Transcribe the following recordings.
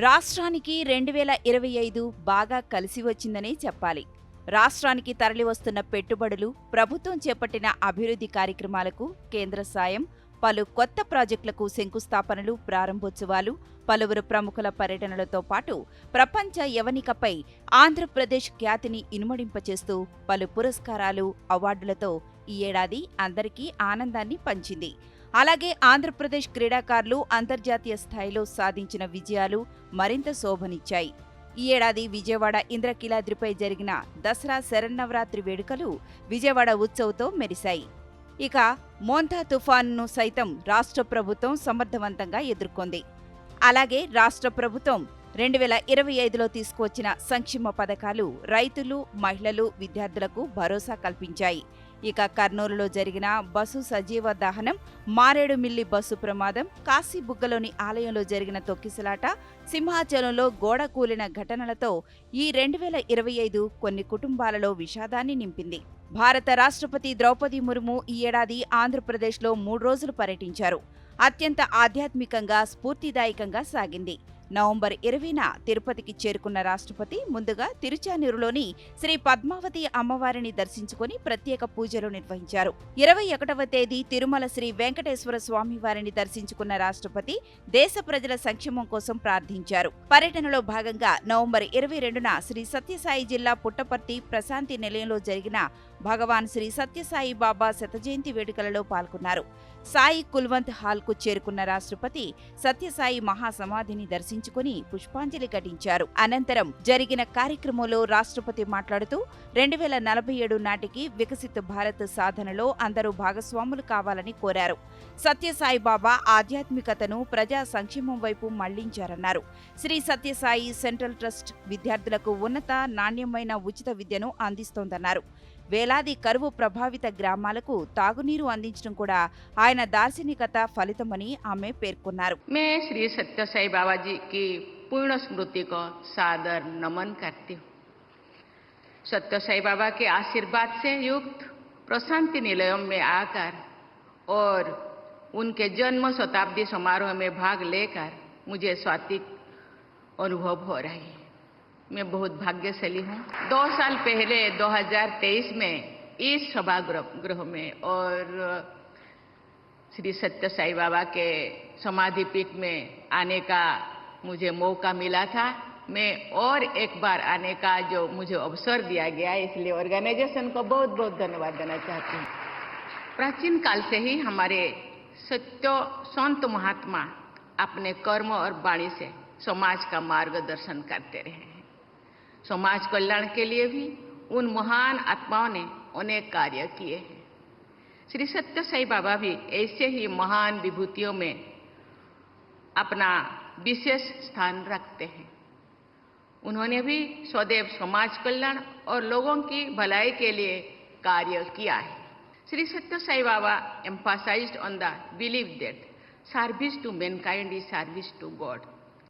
రాష్ట్రానికి 2025 బాగా కలిసి వచ్చిందనే చెప్పాలి. రాష్ట్రానికి తరలివస్తున్న పెట్టుబడులు, ప్రభుత్వం చేపట్టిన అభివృద్ధి కార్యక్రమాలకు కేంద్ర సాయం, పలు కొత్త ప్రాజెక్టులకు శంకుస్థాపనలు, ప్రారంభోత్సవాలు, పలువురు ప్రముఖుల పర్యటనలతో పాటు ప్రపంచ యవనికపై ఆంధ్రప్రదేశ్ ఖ్యాతిని ఇనుమడింపచేస్తూ పలు పురస్కారాలు, అవార్డులతో ఈ ఏడాది అందరికీ ఆనందాన్ని పంచింది. అలాగే ఆంధ్రప్రదేశ్ క్రీడాకారులు అంతర్జాతీయ స్థాయిలో సాధించిన విజయాలు మరింత శోభనిచ్చాయి. ఈ ఏడాది విజయవాడ ఇంద్రకీలాద్రిపై జరిగిన దసరా శరన్నవరాత్రి వేడుకలు విజయవాడ ఉత్సవ్తో మెరిశాయి. ఇక మోంతా తుఫానును సైతం రాష్ట్ర ప్రభుత్వం సమర్థవంతంగా ఎదుర్కొంది. అలాగే రాష్ట్ర ప్రభుత్వం 2025లో తీసుకువచ్చిన సంక్షేమ పథకాలు రైతులు, మహిళలు, విద్యార్థులకు భరోసా కల్పించాయి. ఇక కర్నూలులో జరిగిన బస్సు సజీవ దహనం, మారేడుమిల్లి బస్సు ప్రమాదం, కాశీబుగ్గలోని ఆలయంలో జరిగిన తొక్కిసలాట, సింహాచలంలో గోడ కూలిన ఘటనలతో ఈ 2025 కొన్ని కుటుంబాలలో విషాదాన్ని నింపింది. భారత రాష్ట్రపతి ద్రౌపది ముర్ము ఈ ఏడాది ఆంధ్రప్రదేశ్లో 3 రోజులు పర్యటించారు. అత్యంత ఆధ్యాత్మికంగా, స్ఫూర్తిదాయకంగా సాగింది. నవంబర్ 20న తిరుపతికి చేరుకున్న రాష్ట్రపతి ముందుగా తిరుచానూరులోని శ్రీ పద్మావతి అమ్మవారిని దర్శించుకుని ప్రత్యేక పూజలు నిర్వహించారు. 21వ తేదీ తిరుమల శ్రీ వెంకటేశ్వర స్వామి వారిని దర్శించుకున్న రాష్ట్రపతి దేశ ప్రజల సంక్షేమం కోసం ప్రార్థించారు. పర్యటనలో భాగంగా నవంబర్ 22న శ్రీ సత్యసాయి జిల్లా పుట్టపర్తి ప్రశాంతి నిలయంలో జరిగిన భగవాన్ శ్రీ సత్యసాయి బాబా శతజయంతి వేడుకలలో పాల్గొన్నారు. సాయి కుల్వంత్ హాల్కు చేరుకున్న రాష్ట్రపతి సత్యసాయి మహాసమాధిని దర్శించుకుని పుష్పాంజలి ఘటించారు. అనంతరం జరిగిన కార్యక్రమంలో రాష్ట్రపతి మాట్లాడుతూ 2047 నాటికి వికసిత భారత్ సాధనలో అందరూ భాగస్వాములు కావాలని కోరారు. సత్యసాయి బాబా ఆధ్యాత్మికతను ప్రజా సంక్షేమం వైపు మళ్లించారన్నారు. శ్రీ సత్యసాయి సెంట్రల్ ట్రస్ట్ విద్యార్థులకు ఉన్నత, నాణ్యమైన ఉచిత విద్యను అందిస్తోందన్నారు. వేలాది కరువు ప్రభావిత గ్రామాలకు తాగునీరు అందించడం కూడా ఆయన దార్శనికత ఫలితమని ఆమె పేర్కొన్నారు. मैं श्री सत्य साई बाबा जी की पूर्ण स्मृति को सादर नमन करती हूँ। सत्य साई बाबा के आशीर्वाद से युक्त प्रशांति निलयों में आकर और उनके जन्म शताब्दी समारोह में भाग लेकर मुझे स्वात्विक अनुभव हो रही है। मैं बहुत भाग्यशाली हूँ। 2 साल पहले 2023 में इस सभागृह में और श्री सत्य साई बाबा के समाधि पीठ में आने का मुझे मौका मिला था। मैं और एक बार आने का जो मुझे अवसर दिया गया, इसलिए ऑर्गेनाइजेशन को बहुत बहुत धन्यवाद देना चाहती हूँ। प्राचीन काल से ही हमारे सत्य संत महात्मा अपने कर्म और वाणी से समाज का मार्गदर्शन करते रहे हैं। समाज कल्याण के लिए भी उन महान आत्माओं ने अनेक कार्य किए हैं। श्री सत्य साई बाबा भी ऐसे ही महान विभूतियों में अपना विशेष स्थान रखते हैं। उन्होंने भी सदैव समाज कल्याण और लोगों की भलाई के लिए कार्य किया है। श्री सत्य Sai Baba emphasized on the belief that service to mankind is service to God.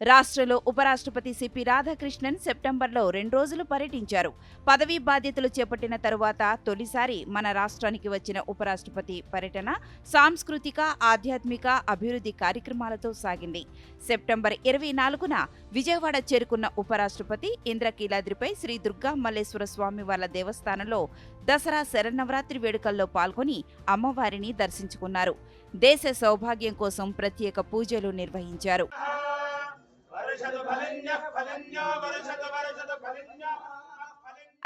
రాష్ట్రంలో ఉపరాష్ట్రపతి సిపి రాధాకృష్ణన్ సెప్టెంబర్లో 2 రోజులు పర్యటించారు. పదవీ బాధ్యతలు చేపట్టిన తరువాత తొలిసారి మన రాష్ట్రానికి వచ్చిన ఉపరాష్ట్రపతి పర్యటన సాంస్కృతిక, ఆధ్యాత్మిక, అభివృద్ధి కార్యక్రమాలతో సాగింది. సెప్టెంబర్ 24న విజయవాడ చేరుకున్న ఉపరాష్ట్రపతి ఇంద్రకీలాద్రిపై శ్రీ దుర్గా మల్లేశ్వర స్వామి వార్ల దేవస్థానంలో దసరా శరన్నవరాత్రి వేడుకల్లో పాల్గొని అమ్మవారిని దర్శించుకున్నారు. దేశ సౌభాగ్యం కోసం ప్రత్యేక పూజలు నిర్వహించారు.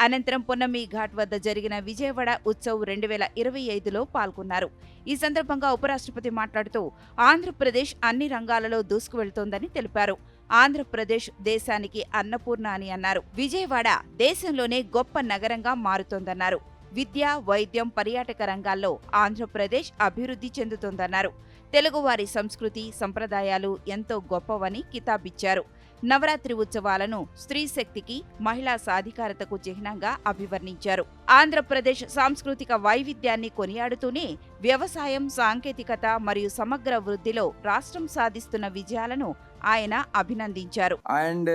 అనంతరం పొన్నమి ఘాట్ వద్ద జరిగిన విజయవాడ ఉత్సవ్ 2025లో పాల్గొన్నారు. ఈ సందర్భంగా ఉపరాష్ట్రపతి మాట్లాడుతూ ఆంధ్రప్రదేశ్ అన్ని రంగాలలో దూసుకువెళ్తోందని తెలిపారు. ఆంధ్రప్రదేశ్ దేశానికి అన్నపూర్ణ అని అన్నారు. విజయవాడ దేశంలోనే గొప్ప నగరంగా మారుతోందన్నారు. విద్య, వైద్యం, పర్యాటక రంగాల్లో ఆంధ్రప్రదేశ్ అభివృద్ధి చెందుతోందన్నారు. తెలుగువారి సంస్కృతి, సంప్రదాయాలు ఎంతో గొప్పవని కితాబిచ్చారు. నవరాత్రి ఉత్సవాలను స్త్రీ శక్తికి, మహిళా సాధికారతకు చిహ్నంగా అభివర్ణించారు. ఆంధ్రప్రదేశ్ సాంస్కృతిక వైవిధ్యాన్ని కొనియాడుతూనే వ్యవసాయం, సాంకేతికత మరియు సమగ్ర వృద్ధిలో రాష్ట్రం సాధిస్తున్న విజయాలను ఆయన అభినందించారు. And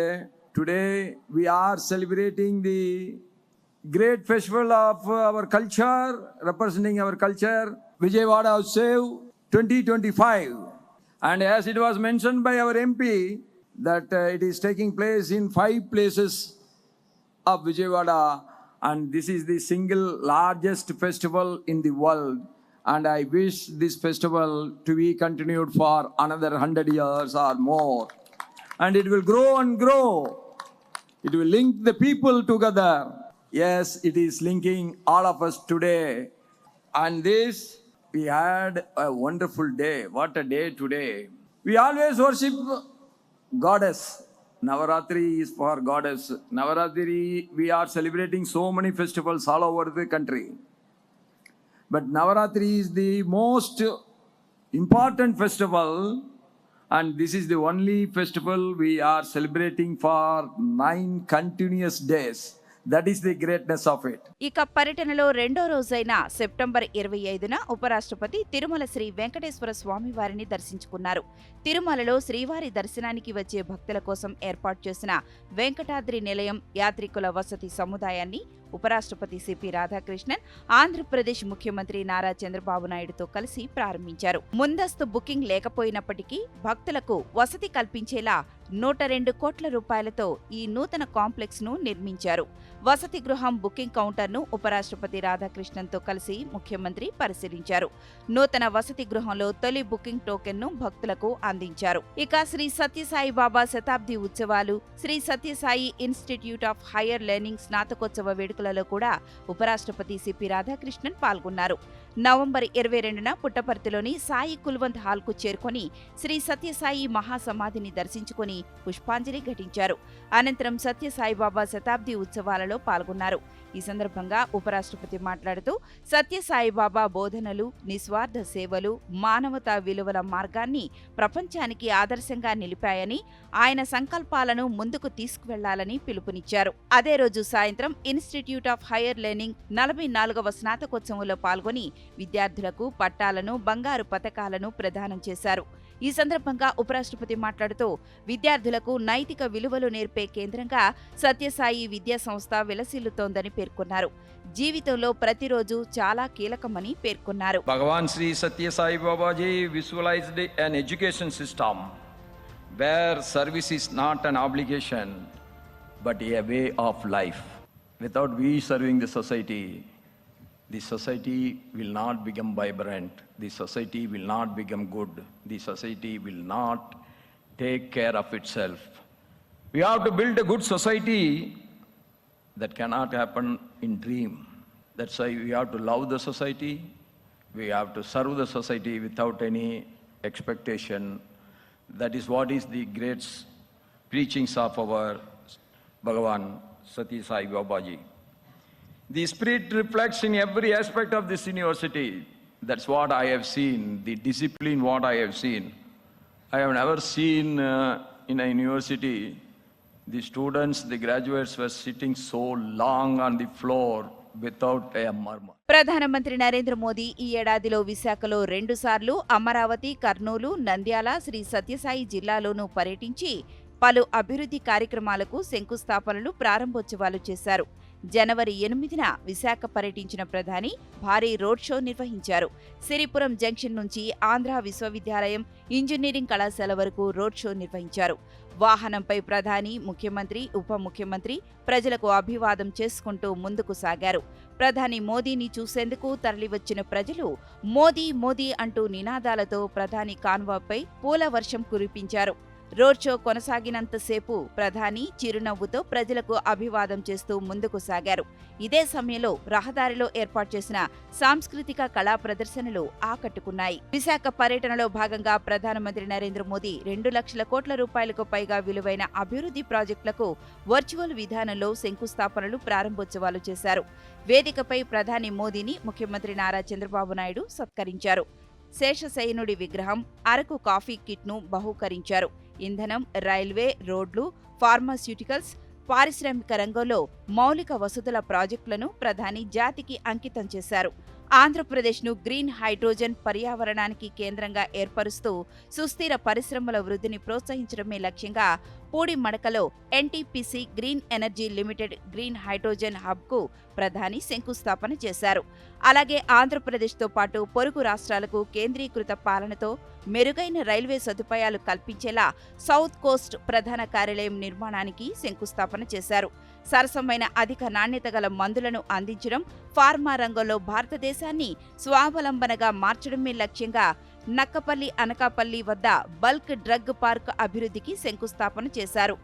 today we are celebrating the great festival of our culture, representing our culture, Vijayawada Utsav 2025. And as it was mentioned by our MP, that it is taking place in 5 places of Vijayawada, and this is the single largest festival in the world, and I wish this festival to be continued for another 100 years or more, and it will grow and grow. It will link the people together. Yes, it is linking all of us today. And this, we had a wonderful day. What a day today. We always worship goddess. Navaratri is for goddess. Navaratri, we are celebrating so many festivals all over the country. But Navaratri is the most important festival, and this is the only festival we are celebrating for 9 continuous days. That is the greatness of it. ఇక పర్యటనలో రెండో రోజైన September 25న ఉపరాష్ట్రపతి తిరుమల శ్రీ వెంకటేశ్వర స్వామి వారిని దర్శించుకున్నారు. తిరుమలలో శ్రీవారి దర్శనానికి వచ్చే భక్తుల కోసం ఏర్పాటు చేసిన వెంకటాద్రి నిలయం యాత్రికుల వసతి సముదాయాన్ని ఉపరాష్ట్రపతి సిపి రాధాకృష్ణన్ ఆంధ్రప్రదేశ్ ముఖ్యమంత్రి నారా చంద్రబాబు నాయుడుతో కలిసి ప్రారంభించారు. ముందస్తు బుకింగ్ లేకపోయినప్పటికీ భక్తులకు వసతి కల్పించేలా 102 కోట్ల రూపాయలతో ఈ నూతన కాంప్లెక్స్ ను నిర్మించారు. వసతి గృహం బుకింగ్ కౌంటర్ను ఉపరాష్ట్రపతి రాధాకృష్ణన్తో కలిసి ముఖ్యమంత్రి పరిశీలించారు. నూతన వసతి గృహంలో తొలి బుకింగ్ టోకెన్ ను భక్తులకు అందించారు. ఇక శ్రీ సత్యసాయి బాబా శతాబ్ది ఉత్సవాలు, Sri Sathya Sai institute of higher learning స్నాతకోత్సవ వేడుకలలో కూడా ఉపరాష్ట్రపతి సిపి రాధాకృష్ణన్ పాల్గొన్నారు. నవంబర్ 22న పుట్టపర్తిలోని సాయి కుల్వంత్ హాల్ కు చేరుకొని శ్రీ సత్యసాయి మహాసమాధిని దర్శించుకుని పుష్పాంజలి ఘటించారు. అనంతరం సత్యసాయిబాబా శతాబ్ది ఉత్సవాలలో పాల్గొన్నారు. ఈ సందర్భంగా ఉపరాష్ట్రపతి మాట్లాడుతూ సత్యసాయిబాబా బోధనలు, నిస్వార్థ సేవలు, మానవతా విలువల మార్గాన్ని ప్రపంచానికి ఆదర్శంగా నిలిపాయని, ఆయన సంకల్పాలను ముందుకు తీసుకువెళ్లాలని పిలుపునిచ్చారు. అదే రోజు సాయంత్రం ఇన్స్టిట్యూట్ ఆఫ్ హైయర్ లెర్నింగ్ 44వ స్నాతకోత్సవంలో పాల్గొని విద్యార్థులకు పట్టాలను, బంగారు పతకాలను ప్రదానం చేశారు. ఈ సందర్భంగా ఉపరాష్ట్రపతి మాట్లాడుతూ విద్యార్థులకు నైతిక విలువలు నేర్పే కేంద్రంగా సత్యసాయి విద్యా సంస్థ విలసిల్లుతోందని పేర్కొన్నారు. జీవితంలో ప్రతిరోజు చాలా కీలకమని పేర్కొన్నారు. Bhagavan Sri Satya Sai Babaji visualized an education system where service is not an obligation but a way of life. Without we serving the society will not become vibrant. The society will not become good. The society will not take care of itself. We have to build a good society. That cannot happen in dream. That's why we have to love the society. We have to serve the society without any expectation. That is what is the great preachings of our Bhagavan Satya Sai Babaji. The spirit reflects in every aspect of this university. That's what I have seen, the discipline what I have seen. I have never seen in a university, the students, the graduates were sitting so long on the floor without a murmur. ప్రధానమంత్రి నరేంద్ర మోదీ ఈ ఏడాదిలో విశాఖలో 2 సార్లు, అమరావతి, కర్నూలు, నంద్యాల, శ్రీ సత్యసాయి జిల్లాలోనూ పర్యటించి పలు అభివృద్ధి కార్యక్రమాలకు శంకుస్థాపనలు, ప్రారంభోత్సవాలు చేశారు. జనవరి 8న విశాఖ పర్యటించిన ప్రధాని భారీ రోడ్ షో నిర్వహించారు. సిరిపురం జంక్షన్ నుంచి ఆంధ్ర విశ్వవిద్యాలయం ఇంజనీరింగ్ కళాశాల వరకు రోడ్ షో నిర్వహించారు. వాహనంపై ప్రధాని, ముఖ్యమంత్రి, ఉప ముఖ్యమంత్రి ప్రజలకు అభివాదం చేసుకుంటూ ముందుకు సాగారు. ప్రధాని మోదీని చూసేందుకు తరలివచ్చిన ప్రజలు మోదీ మోదీ అంటూ నినాదాలతో ప్రధాని కాన్వాయ్పై పూల వర్షం కురిపించారు. రోడ్ షో కొనసాగినంతసేపు ప్రధాని చిరునవ్వుతో ప్రజలకు అభివాదం చేస్తూ ముందుకు సాగారు. ఇదే సమయంలో రహదారిలో ఏర్పాటు చేసిన సాంస్కృతిక కళా ప్రదర్శనలు ఆకట్టుకున్నాయి. విశాఖ పర్యటనలో భాగంగా ప్రధానమంత్రి నరేంద్ర మోదీ 2 లక్షల కోట్ల రూపాయలకు పైగా విలువైన అభివృద్ధి ప్రాజెక్టులకు వర్చువల్ విధానంలో శంకుస్థాపనలు, ప్రారంభోత్సవాలు చేశారు. వేదికపై ప్రధాని మోదీని ముఖ్యమంత్రి నారా చంద్రబాబు నాయుడు సత్కరించారు. శేషశయనుడి విగ్రహం, అరకు కాఫీ కిట్ను బహూకరించారు. ఇంధనం, రైల్వే, రోడ్లు, ఫార్మాస్యూటికల్స్, పారిశ్రామిక రంగంలో మౌలిక వసతుల ప్రాజెక్టులను ప్రధాని జాతికి అంకితం చేశారు. ఆంధ్రప్రదేశ్ను గ్రీన్ హైడ్రోజన్ పర్యావరణానికి కేంద్రంగా ఏర్పరుస్తూ సుస్థిర పరిశ్రమల వృద్ధిని ప్రోత్సహించడమే లక్ష్యంగా పూడిమడకలో NTPC green energy limited green hydrogen హబ్కు ప్రధాని శంకుస్థాపన చేశారు. అలాగే ఆంధ్రప్రదేశ్తో పాటు పొరుగు రాష్ట్రాలకు కేంద్రీకృత పాలనతో మెరుగైన రైల్వే సదుపాయాలు కల్పించేలా సౌత్ కోస్ట్ ప్రధాన కార్యాలయం నిర్మాణానికి శంకుస్థాపన చేశారు. సరసమైన అధిక నాణ్యత గల మందులను అందించడం, ఫార్మా రంగంలో భారతదేశాన్ని స్వావలంబనగా మార్చడమే లక్ష్యంగా నక్కపల్లి అనకాపల్లి వద్ద బల్క్ డ్రగ్ పార్క్ అభివృద్ధికి శంకుస్థాపన చేశారు.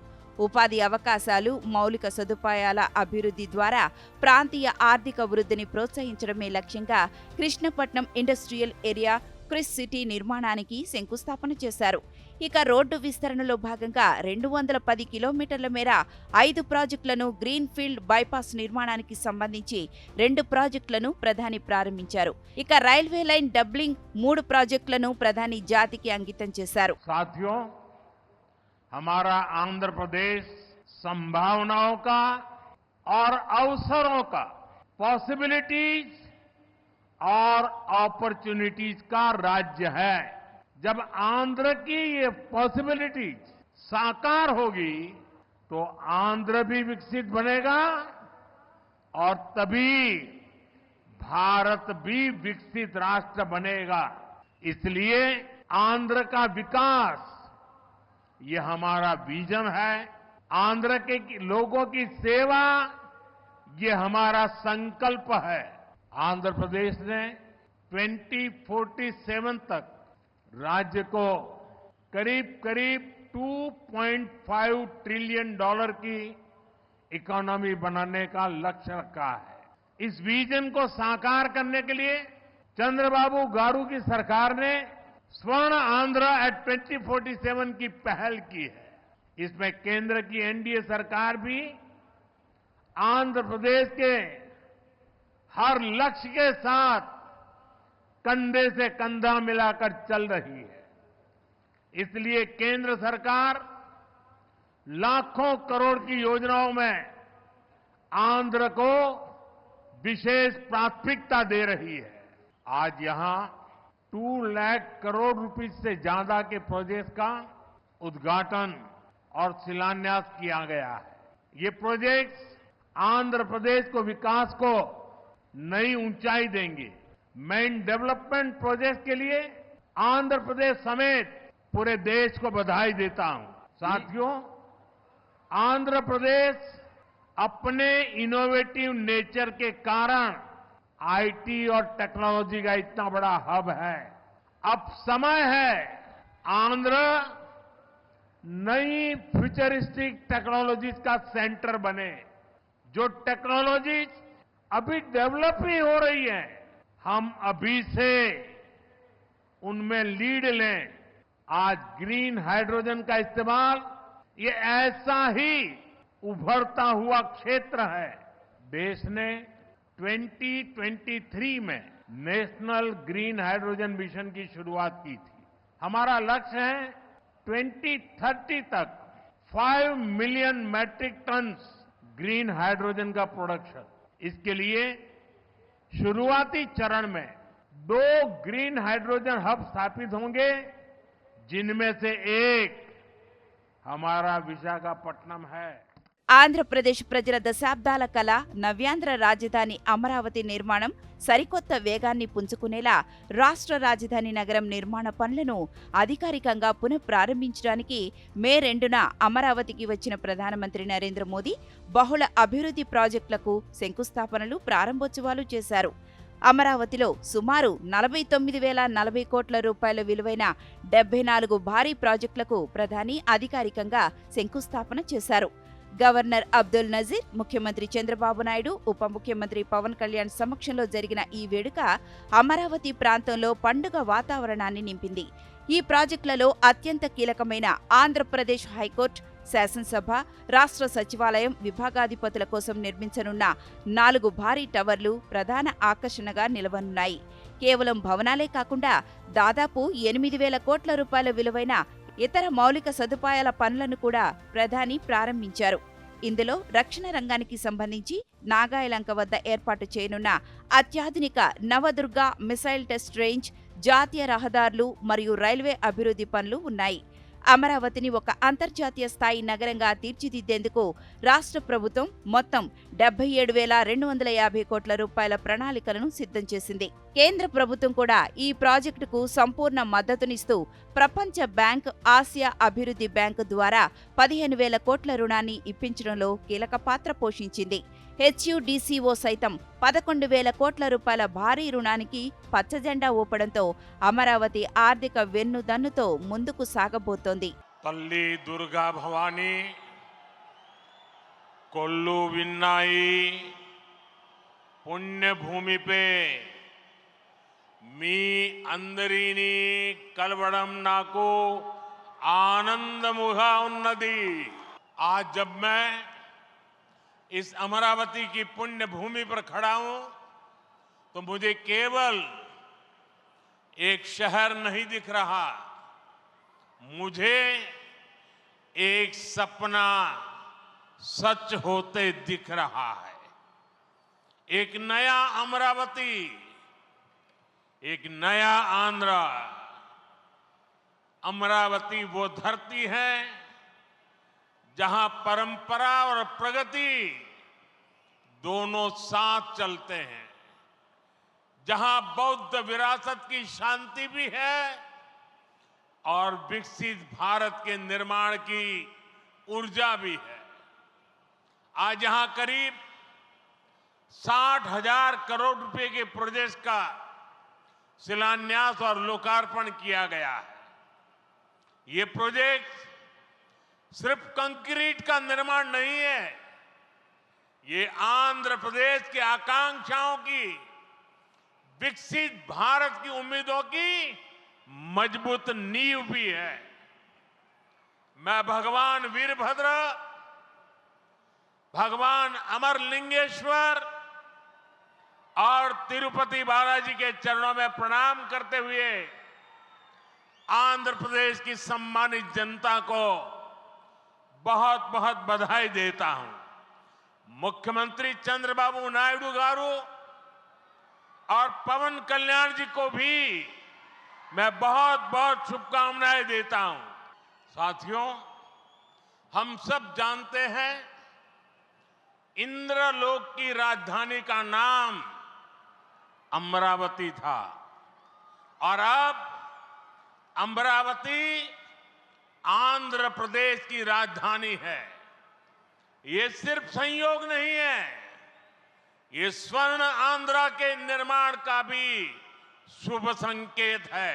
ఉపాధి అవకాశాలు, మౌలిక సదుపాయాల అభివృద్ధి ద్వారా ప్రాంతీయ ఆర్థిక వృద్ధిని ప్రోత్సహించడమే లక్ష్యంగా Krishnapatnam industrial area Chris city నిర్మాణానికి శంకుస్థాపన చేశారు. ఇక రోడ్డు విస్తరణలో భాగంగా 210 కిలోమీటర్ల మేర 5 ప్రాజెక్టులను గ్రీన్ ఫీల్డ్ బైపాస్ నిర్మాణానికి సంబంధించి 2 ప్రాజెక్టులను ప్రధాని ప్రారంభించారు. ఇక రైల్వే లైన్ డబ్లింగ్ 3 ప్రాజెక్టులను ప్రధాని జాతికి అంకితం చేశారు. साथियों, हमारा आंध्र प्रदेश संभावनाओं का और अवसरों का, पॉसिबिलिटीज और अपॉर्चुनिटीज का राज्य है. जब आंध्र की ये पॉसिबिलिटीज साकार होगी तो आंध्र भी विकसित बनेगा और तभी भारत भी विकसित राष्ट्र बनेगा. इसलिए आंध्र का विकास ये हमारा विजन है. आंध्र के लोगों की सेवा ये हमारा संकल्प है. आंध्र प्रदेश ने 2047 तक राज्य को करीब करीब $2.5 ट्रिलियन की इकोनॉमी बनाने का लक्ष्य रखा है. इस विजन को साकार करने के लिए चंद्रबाबू गारू की सरकार ने स्वर्ण आंध्र एट 2047 की पहल की है. इसमें केंद्र की एनडीए सरकार भी आंध्र प्रदेश के हर लक्ष्य के साथ कंधे से कंधा मिलाकर चल रही है. इसलिए केंद्र सरकार लाखों करोड़ की योजनाओं में आंध्र को विशेष प्राथमिकता दे रही है. आज यहां 2 लाख करोड़ रुपए से ज्यादा के प्रोजेक्ट का उद्घाटन और शिलान्यास किया गया है. ये प्रोजेक्ट्स आंध्र प्रदेश को विकास को नई ऊंचाई देंगे. मैं इन डेवलपमेंट प्रोजेक्ट के लिए आंध्र प्रदेश समेत पूरे देश को बधाई देता हूं. साथियों, आंध्र प्रदेश अपने इनोवेटिव नेचर के कारण आईटी और टेक्नोलॉजी का इतना बड़ा हब है. अब समय है आंध्र नई फ्यूचरिस्टिक टेक्नोलॉजीज का सेंटर बने. जो टेक्नोलॉजीज अभी डेवलप ही हो रही है, हम अभी से उनमें लीड लें. आज ग्रीन हाइड्रोजन का इस्तेमाल ये ऐसा ही उभरता हुआ क्षेत्र है. देश ने 2023 में नेशनल ग्रीन हाइड्रोजन मिशन की शुरुआत की थी. हमारा लक्ष्य है 2030 तक 5 million metric tons green hydrogen का प्रोडक्शन. इसके लिए शुरुआती चरण में 2 ग्रीन हाइड्रोजन हब स्थापित होंगे, जिनमें से एक हमारा विशाखापट्टनम है. ఆంధ్రప్రదేశ్ ప్రజల దశాబ్దాల కళ నవ్యాంధ్ర రాజధాని అమరావతి నిర్మాణం సరికొత్త వేగాన్ని పుంజుకునేలా రాష్ట్ర రాజధాని నగరం నిర్మాణ పనులను అధికారికంగా పునఃప్రారంభించడానికి మే 2న అమరావతికి వచ్చిన ప్రధానమంత్రి నరేంద్ర మోదీ బహుళ అభివృద్ధి ప్రాజెక్టులకు శంకుస్థాపనలు, ప్రారంభోత్సవాలు చేశారు. అమరావతిలో సుమారు 49,040 కోట్ల రూపాయల విలువైన 74 భారీ ప్రాజెక్టులకు ప్రధాని అధికారికంగా శంకుస్థాపన చేశారు. గవర్నర్ అబ్దుల్ నజీర్, ముఖ్యమంత్రి చంద్రబాబు నాయుడు, ఉప ముఖ్యమంత్రి పవన్ కళ్యాణ్ సమక్షంలో జరిగిన ఈ వేడుక అమరావతి ప్రాంతంలో పండుగ వాతావరణాన్ని నింపింది. ఈ ప్రాజెక్టులలో అత్యంత కీలకమైన ఆంధ్రప్రదేశ్ హైకోర్టు, శాసనసభ, రాష్ట్ర సచివాలయం విభాగాధిపతుల కోసం నిర్మించనున్న 4 భారీ టవర్లు ప్రధాన ఆకర్షణగా నిలవనున్నాయి. కేవలం భవనాలే కాకుండా దాదాపు 8,000 కోట్ల రూపాయల విలువైన ఇతర మౌలిక సదుపాయాల పనులను కూడా ప్రధాని ప్రారంభించారు. ఇందులో రక్షణ రంగానికి సంబంధించి నాగాయలంక వద్ద ఏర్పాటు చేయనున్న అత్యాధునిక నవదుర్గ మిసైల్ టెస్ట్ రేంజ్, జాతీయ రహదారులు మరియు రైల్వే అభివృద్ధి పనులు ఉన్నాయి. అమరావతిని ఒక అంతర్జాతీయ స్థాయి నగరంగా తీర్చిదిద్దేందుకు రాష్ట్ర ప్రభుత్వం మొత్తం 77,250 కోట్ల రూపాయల ప్రణాళికలను సిద్ధం చేసింది. కేంద్ర ప్రభుత్వం కూడా ఈ ప్రాజెక్టుకు సంపూర్ణ మద్దతునిస్తూ ప్రపంచ బ్యాంక్, ఆసియా అభివృద్ధి బ్యాంకు ద్వారా 15,000 కోట్ల రుణాన్ని ఇప్పించడంలో కీలక పాత్ర పోషించింది. హెచ్యుడిసిఓ సైతం 11,000 కోట్ల రూపాయల భారీ రుణానికి పచ్చజెండా ఊపడంతో అమరావతి ఆర్థిక వెన్నుదన్నుతో ముందుకు సాగబోతోంది. తల్లి దుర్గా భవానీ, కొల్లు విన్నాయి పుణ్యభూమిపే మీ అందరినీ కలవడం నాకు ఆనందముగా ఉన్నది. आज जब मैं इस अमरावती की पुण्य भूमि पर खड़ा हूं तो मुझे केवल एक शहर नहीं दिख रहा, मुझे एक सपना सच होते दिख रहा है। एक नया अमरावती, एक नया आंध्र। अमरावती वो धरती है जहां परंपरा और प्रगति दोनों साथ चलते हैं, जहां बौद्ध विरासत की शांति भी है और विकसित भारत के निर्माण की ऊर्जा भी है। आज यहां करीब 60,000 करोड़ रुपए के प्रोजेक्ट का शिलान्यास और लोकार्पण किया गया है। ये प्रोजेक्ट सिर्फ कंक्रीट का निर्माण नहीं है, ये आंध्र प्रदेश की आकांक्षाओं की, विकसित भारत की उम्मीदों की मजबूत नींव भी है। मैं भगवान वीरभद्र, भगवान अमरलिंगेश्वर और तिरुपति बालाजी के चरणों में प्रणाम करते हुए आंध्र प्रदेश की सम्मानित जनता को बहुत बहुत बधाई देता हूं। मुख्यमंत्री चंद्रबाबू नायडू गारू और पवन कल्याण जी को भी मैं बहुत बहुत शुभकामनाएं देता हूं। साथियों, हम सब जानते हैं इंद्रलोक की राजधानी का नाम अमरावती था और अब अमरावती आंध्र प्रदेश की राजधानी है। ये सिर्फ संयोग नहीं है, ये स्वर्ण आंध्रा के निर्माण का भी शुभ संकेत है।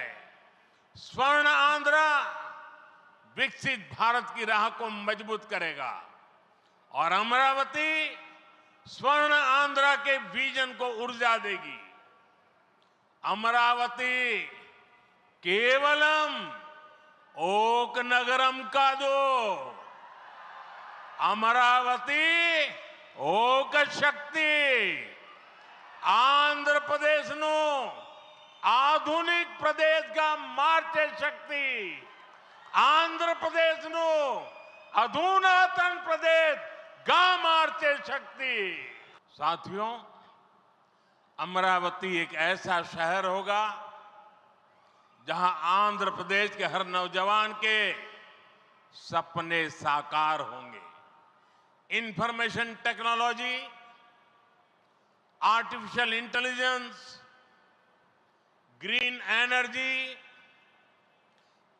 स्वर्ण आंध्रा विकसित भारत की राह को मजबूत करेगा और अमरावती स्वर्ण आंध्रा के विजन को ऊर्जा देगी। अमरावती केवलम ओक नगरम का दो, अमरावती ओक शक्ति। आंध्र प्रदेश नो आधुनिक प्रदेश का मार्चे शक्ति, आंध्र प्रदेश नो अधुनातन प्रदेश गा मार्चे शक्ति। साथियों, अमरावती एक ऐसा शहर होगा जहां आंध्र प्रदेश के हर नौजवान के सपने साकार होंगे। Information technology, artificial intelligence, green energy,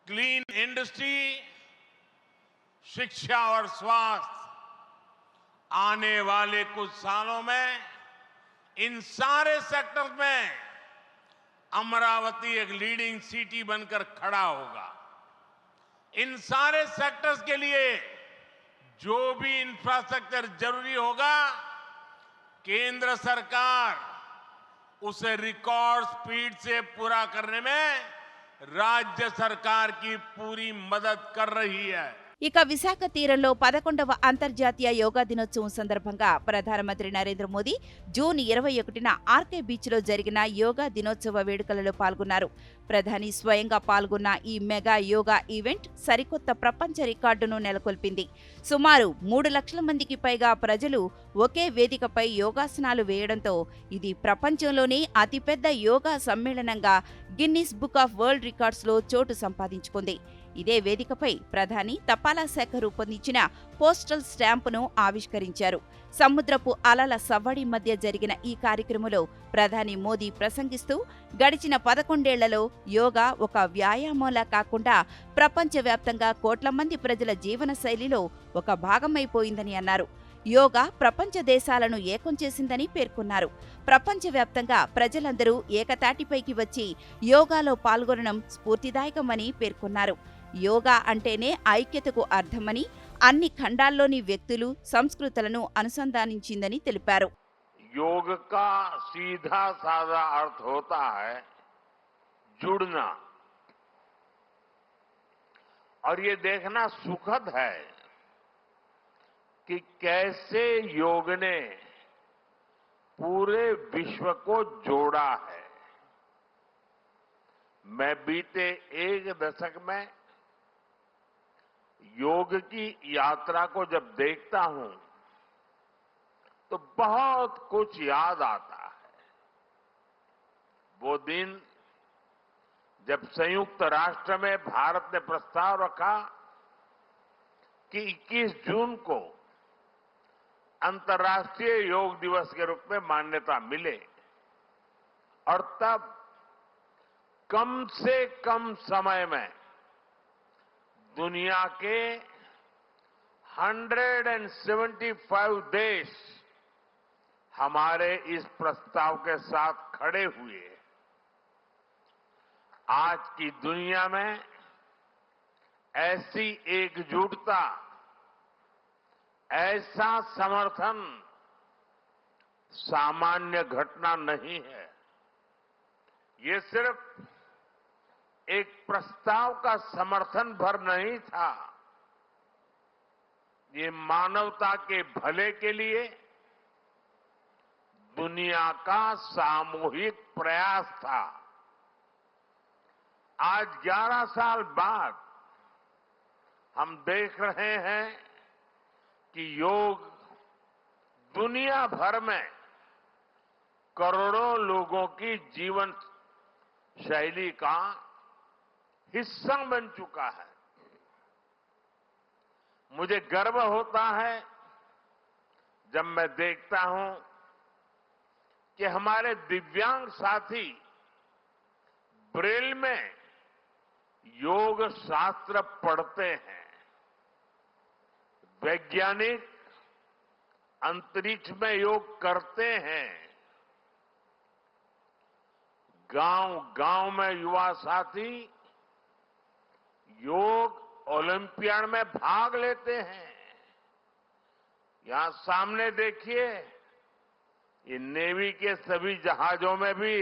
clean industry, शिक्षा और स्वास्थ्य, आने वाले कुछ सालों में इन सारे सेक्टर में अमरावती एक लीडिंग सिटी बनकर खड़ा होगा। इन सारे सेक्टर्स के लिए जो भी इंफ्रास्ट्रक्चर जरूरी होगा, केंद्र सरकार उसे रिकॉर्ड स्पीड से पूरा करने में राज्य सरकार की पूरी मदद कर रही है। ఇక విశాఖ తీరంలో 11వ అంతర్జాతీయ యోగా దినోత్సవం సందర్భంగా ప్రధానమంత్రి నరేంద్ర మోదీ జూన్ 21న ఆర్కే బీచ్లో జరిగిన యోగా దినోత్సవ వేడుకలలో పాల్గొన్నారు. ప్రధాని స్వయంగా పాల్గొన్న ఈ మెగా యోగా ఈవెంట్ సరికొత్త ప్రపంచ రికార్డును నెలకొల్పింది. సుమారు 3 లక్షల మందికి పైగా ప్రజలు ఒకే వేదికపై యోగాసనాలు వేయడంతో ఇది ప్రపంచంలోనే అతిపెద్ద యోగా సమ్మేళనంగా గిన్నిస్ బుక్ ఆఫ్ వరల్డ్ రికార్డ్స్లో చోటు సంపాదించుకుంది. ఇదే వేదికపై ప్రధాని తపాలా శాఖ రూపొందించిన పోస్టల్ స్టాంపును ఆవిష్కరించారు. సముద్రపు అలల సవ్వడి మధ్య జరిగిన ఈ కార్యక్రమంలో ప్రధాని మోదీ ప్రసంగిస్తూ గడిచిన 11 ఏళ్లలో యోగా ఒక వ్యాయామంలా కాకుండా ప్రపంచవ్యాప్తంగా కోట్ల మంది ప్రజల జీవనశైలిలో ఒక భాగమైపోయిందని అన్నారు. యోగా ప్రపంచ దేశాలను ఏకం చేసిందని పేర్కొన్నారు. ప్రపంచవ్యాప్తంగా ప్రజలందరూ ఏకతాటిపైకి వచ్చి యోగాలో పాల్గొనడం స్ఫూర్తిదాయకమని పేర్కొన్నారు. యోగా అంటేనే ఐక్యతకు అర్థమని, అన్ని ఖండాల్లోని వ్యక్తులు, సంస్కృతులను అనుసంధానించిందని తెలిపారు. योग का सीधा साधा अर्थ होता है जुड़ना, और ये देखना सुखद है कि कैसे योग ने पूरे विश्व को जोड़ा है। मैं बीते एक दशक में योग की यात्रा को जब देखता हूं तो बहुत कुछ याद आता है। वो दिन जब संयुक्त राष्ट्र में भारत ने प्रस्ताव रखा कि 21 जून को अंतर्राष्ट्रीय योग दिवस के रूप में मान्यता मिले, और तब कम से कम समय में दुनिया के 175 देश हमारे इस प्रस्ताव के साथ खड़े हुए। आज की दुनिया में ऐसी एकजुटता, ऐसा समर्थन सामान्य घटना नहीं है। ये सिर्फ एक प्रस्ताव का समर्थन भर नहीं था, ये मानवता के भले के लिए दुनिया का सामूहिक प्रयास था। आज 11 साल बाद हम देख रहे हैं कि योग दुनिया भर में करोड़ों लोगों की जीवन शैली का हिस्सा बन चुका है। मुझे गर्व होता है जब मैं देखता हूं कि हमारे दिव्यांग साथी ब्रेल में योग शास्त्र पढ़ते हैं, वैज्ञानिक अंतरिक्ष में योग करते हैं, गांव-गांव में युवा साथी योग ओलंपियाड में भाग लेते हैं। यहां सामने देखिए, ये नेवी के सभी जहाजों में भी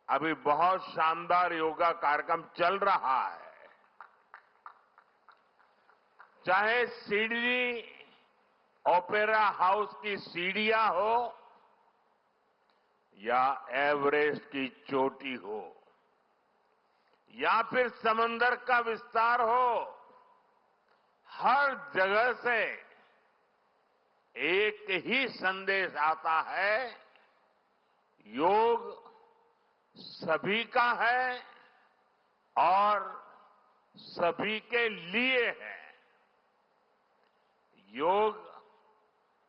अभी बहुत शानदार योगा कार्यक्रम चल रहा है। चाहे सिडनी ओपेरा हाउस की सीढ़ियां हो या एवरेस्ट की चोटी हो या फिर समंदर का विस्तार हो, हर जगह से एक ही संदेश आता है, योग सभी का है और सभी के लिए है। Yoga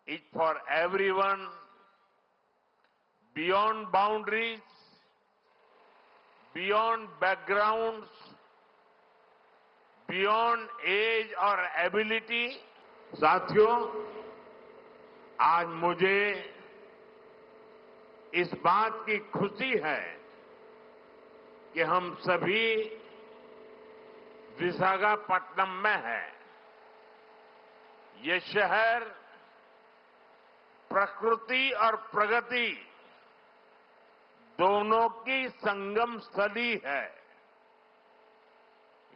is for everyone, beyond boundaries, beyond backgrounds, beyond age और एबिलिटी। साथियों, आज मुझे इस बात की खुशी है कि हम सभी विशाखापट्टनम में हैं। ये शहर प्रकृति और प्रगति दोनों की संगम स्थली है।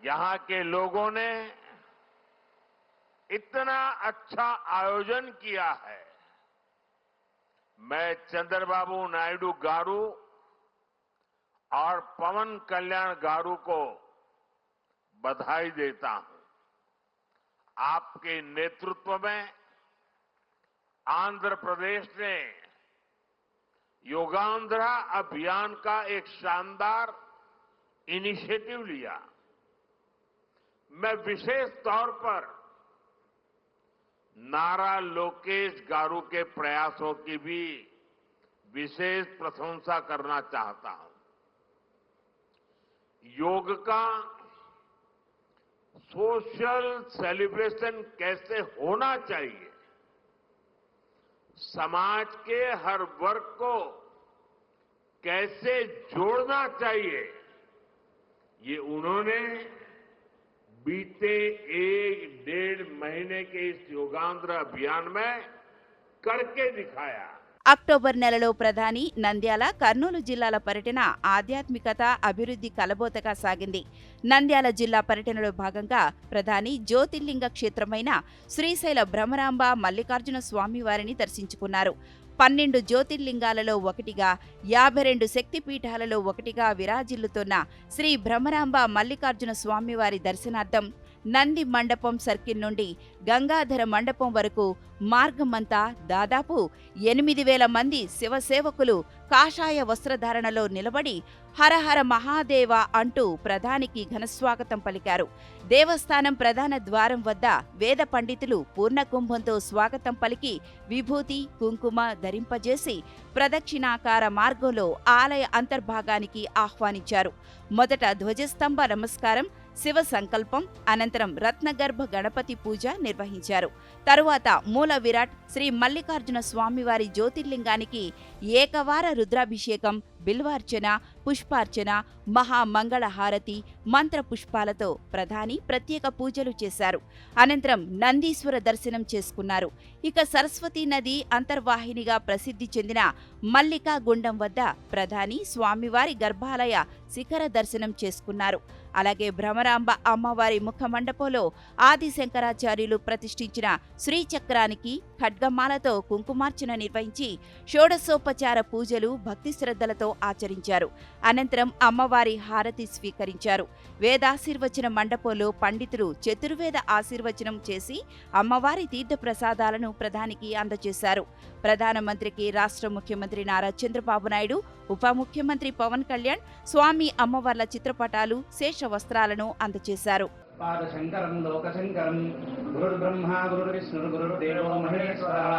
यहां के लोगों ने इतना अच्छा आयोजन किया है। मैं चंद्रबाबू नायडू गारू और पवन कल्याण गारू को बधाई देता हूं। आपके नेतृत्व में आंध्र प्रदेश ने योगांध्रा अभियान का एक शानदार इनिशिएटिव लिया। मैं विशेष तौर पर नारा लोकेश गारू के प्रयासों की भी विशेष प्रशंसा करना चाहता हूं। योग का सोशल सेलिब्रेशन कैसे होना चाहिए, समाज के हर वर्ग को कैसे जोड़ना चाहिए, ये उन्होंने बीते 1-1.5 महीने के इस योगांध्र अभियान में करके दिखाया। అక్టోబర్ నెలలో ప్రధాని నంద్యాల, కర్నూలు జిల్లాల పర్యటన ఆధ్యాత్మికత, అభివృద్ధి కలబోతగా సాగింది. నంద్యాల జిల్లా పర్యటనలో భాగంగా ప్రధాని జ్యోతిర్లింగ క్షేత్రమైన శ్రీశైల భ్రమరాంబ మల్లికార్జున స్వామివారిని దర్శించుకున్నారు. 12 జ్యోతిర్లింగాలలో ఒకటిగా, 52 శక్తిపీఠాలలో ఒకటిగా విరాజిల్లుతోన్న శ్రీ భ్రమరాంబ మల్లికార్జున స్వామివారి దర్శనార్థం నంది మండపం సర్కిల్ నుండి గంగాధర మండపం వరకు మార్గమంతా దాదాపు 8,000 మంది శివసేవకులు కాషాయ వస్త్రధారణలో నిలబడి హరహర మహాదేవ అంటూ ప్రధానికి ఘనస్వాగతం పలికారు. దేవస్థానం ప్రధాన ద్వారం వద్ద వేద పండితులు పూర్ణకుంభంతో స్వాగతం పలికి విభూతి, కుంకుమ ధరింపజేసి ప్రదక్షిణాకార మార్గంలో ఆలయ అంతర్భాగానికి ఆహ్వానించారు. మొదట ధ్వజస్తంభ నమస్కారం, శివ సంకల్పం, అనంతరం రత్నగర్భ గణపతి పూజ నిర్వహించారు. తరువాత మూల విరాట్ శ్రీ మల్లికార్జున స్వామివారి జ్యోతిర్లింగానికి ఏకవార రుద్రాభిషేకం, బిల్వార్చన, పుష్పార్చన, మహామంగళహారతి, మంత్ర పుష్పాలతో ప్రధాని ప్రత్యేక పూజలు చేశారు. అనంతరం నందీశ్వర దర్శనం చేసుకున్నారు. ఇక సరస్వతీ నది అంతర్వాహినిగా ప్రసిద్ధి చెందిన మల్లికా గుండం వద్ద ప్రధాని స్వామివారి గర్భాలయ శిఖర దర్శనం చేసుకున్నారు. అలాగే భ్రమరాంబ అమ్మవారి ముఖ మండపంలో ఆది శంకరాచార్యులు ప్రతిష్ఠించిన శ్రీచక్రానికి ఖడ్గమాలతో కుంకుమార్చన నిర్వహించి షోడశోపచార పూజలు భక్తి శ్రద్ధలతో ఆచరించారు. అనంతరం అమ్మవారి హారతి స్వీకరించారు. వేదాశీర్వచన మండపంలో పండితులు చతుర్వేద ఆశీర్వచనం చేసి అమ్మవారి తీర్థ ప్రసాదాలను ప్రధానికి అందజేశారు. ప్రధానమంత్రికి రాష్ట్ర ముఖ్యమంత్రి నారా చంద్రబాబు నాయుడు, ఉప ముఖ్యమంత్రి పవన్ కళ్యాణ్ స్వామి అమ్మవార్ల చిత్రపటాలు, శేష వస్త్రాలను అందజేశారు. పాదశంకరం లోకశంకరం గురుర్బ్రహ్మ గురుర్విష్ణుర్ గురుర్దేవో మహేశ్వరః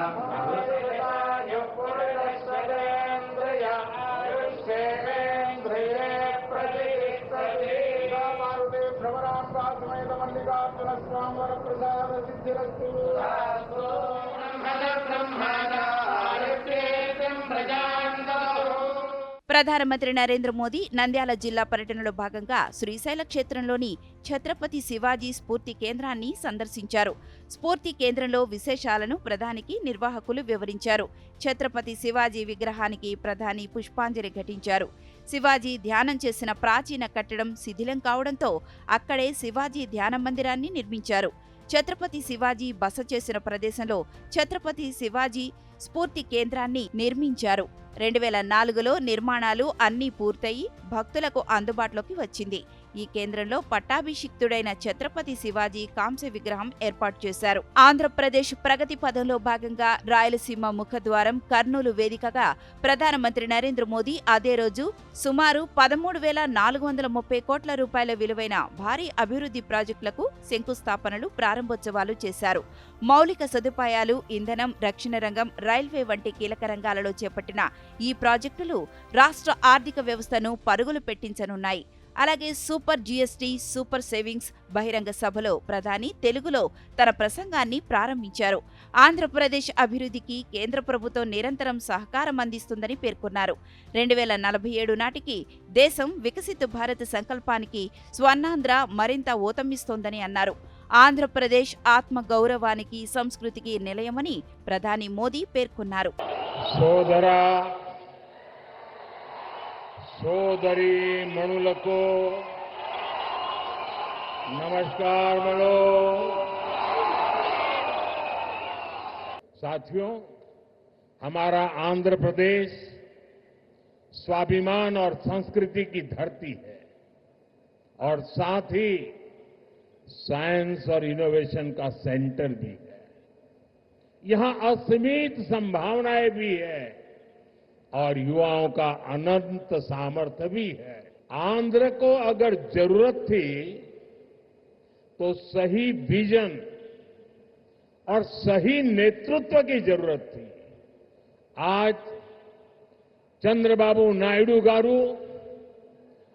ప్రధానమంత్రి నరేంద్ర మోదీ నంద్యాల జిల్లా పర్యటనలో భాగంగా శ్రీశైల క్షేత్రంలోని ఛత్రపతి శివాజీ స్ఫూర్తి కేంద్రాన్ని సందర్శించారు. స్ఫూర్తి కేంద్రంలో విశేషాలను ప్రధానికి నిర్వాహకులు వివరించారు. ఛత్రపతి శివాజీ విగ్రహానికి ప్రధాని పుష్పాంజలి ఘటించారు. శివాజీ ధ్యానం చేసిన ప్రాచీన కట్టడం శిథిలం కావడంతో అక్కడే శివాజీ ధ్యాన మందిరాన్ని నిర్మించారు. ఛత్రపతి శివాజీ బస చేసిన ప్రదేశంలో ఛత్రపతి శివాజీ స్ఫూర్తి కేంద్రాన్ని నిర్మించారు. 2004లో నిర్మాణాలు అన్నీ పూర్తయి భక్తులకు అందుబాటులోకి వచ్చింది. ఈ కేంద్రంలో పట్టాభిషిక్తుడైన ఛత్రపతి శివాజీ కాంస్య విగ్రహం ఏర్పాటు చేశారు. ఆంధ్రప్రదేశ్ ప్రగతి పథంలో భాగంగా రాయలసీమ ముఖద్వారం కర్నూలు వేదికగా ప్రధానమంత్రి నరేంద్ర మోదీ అదే రోజు సుమారు 13,430 కోట్ల రూపాయల విలువైన భారీ అభివృద్ధి ప్రాజెక్టులకు శంకుస్థాపనలు, ప్రారంభోత్సవాలు చేశారు. మౌలిక సదుపాయాలు, ఇంధనం, రక్షణ రంగం, రైల్వే వంటి కీలక రంగాలలో చేపట్టిన ఈ ప్రాజెక్టులు రాష్ట్ర ఆర్థిక వ్యవస్థను పరుగులు పెట్టించనున్నాయి. అలాగే సూపర్ జీఎస్టీ, సూపర్ సేవింగ్స్ బహిరంగ సభలో ప్రధాని తెలుగులో తన ప్రసంగాన్ని ప్రారంభించారు. ఆంధ్రప్రదేశ్ అభివృద్ధికి కేంద్ర ప్రభుత్వం నిరంతరం సహకారం అందిస్తుందని పేర్కొన్నారు. 2047 నాటికి దేశం వికసిత భారత్ సంకల్పానికి స్వర్ణాంధ్ర మరింత ఊతమిస్తోందని అన్నారు. ఆంధ్రప్రదేశ్ ఆత్మ గౌరవానికి, సంస్కృతికి నిలయమని ప్రధాని మోదీ పేర్కొన్నారు. సోదరి మణులకు నమస్కారములు. साथियों, हमारा आंध्र प्रदेश स्वाभिमान और संस्कृति की धरती है और साथ ही साइंस और इनोवेशन का सेंटर भी है। यहां असीमित संभावनाएं भी है और युवाओं का अनंत सामर्थ्य भी है। आंध्र को अगर जरूरत थी तो सही विजन और सही नेतृत्व की जरूरत थी। आज चंद्रबाबू नायडू गारू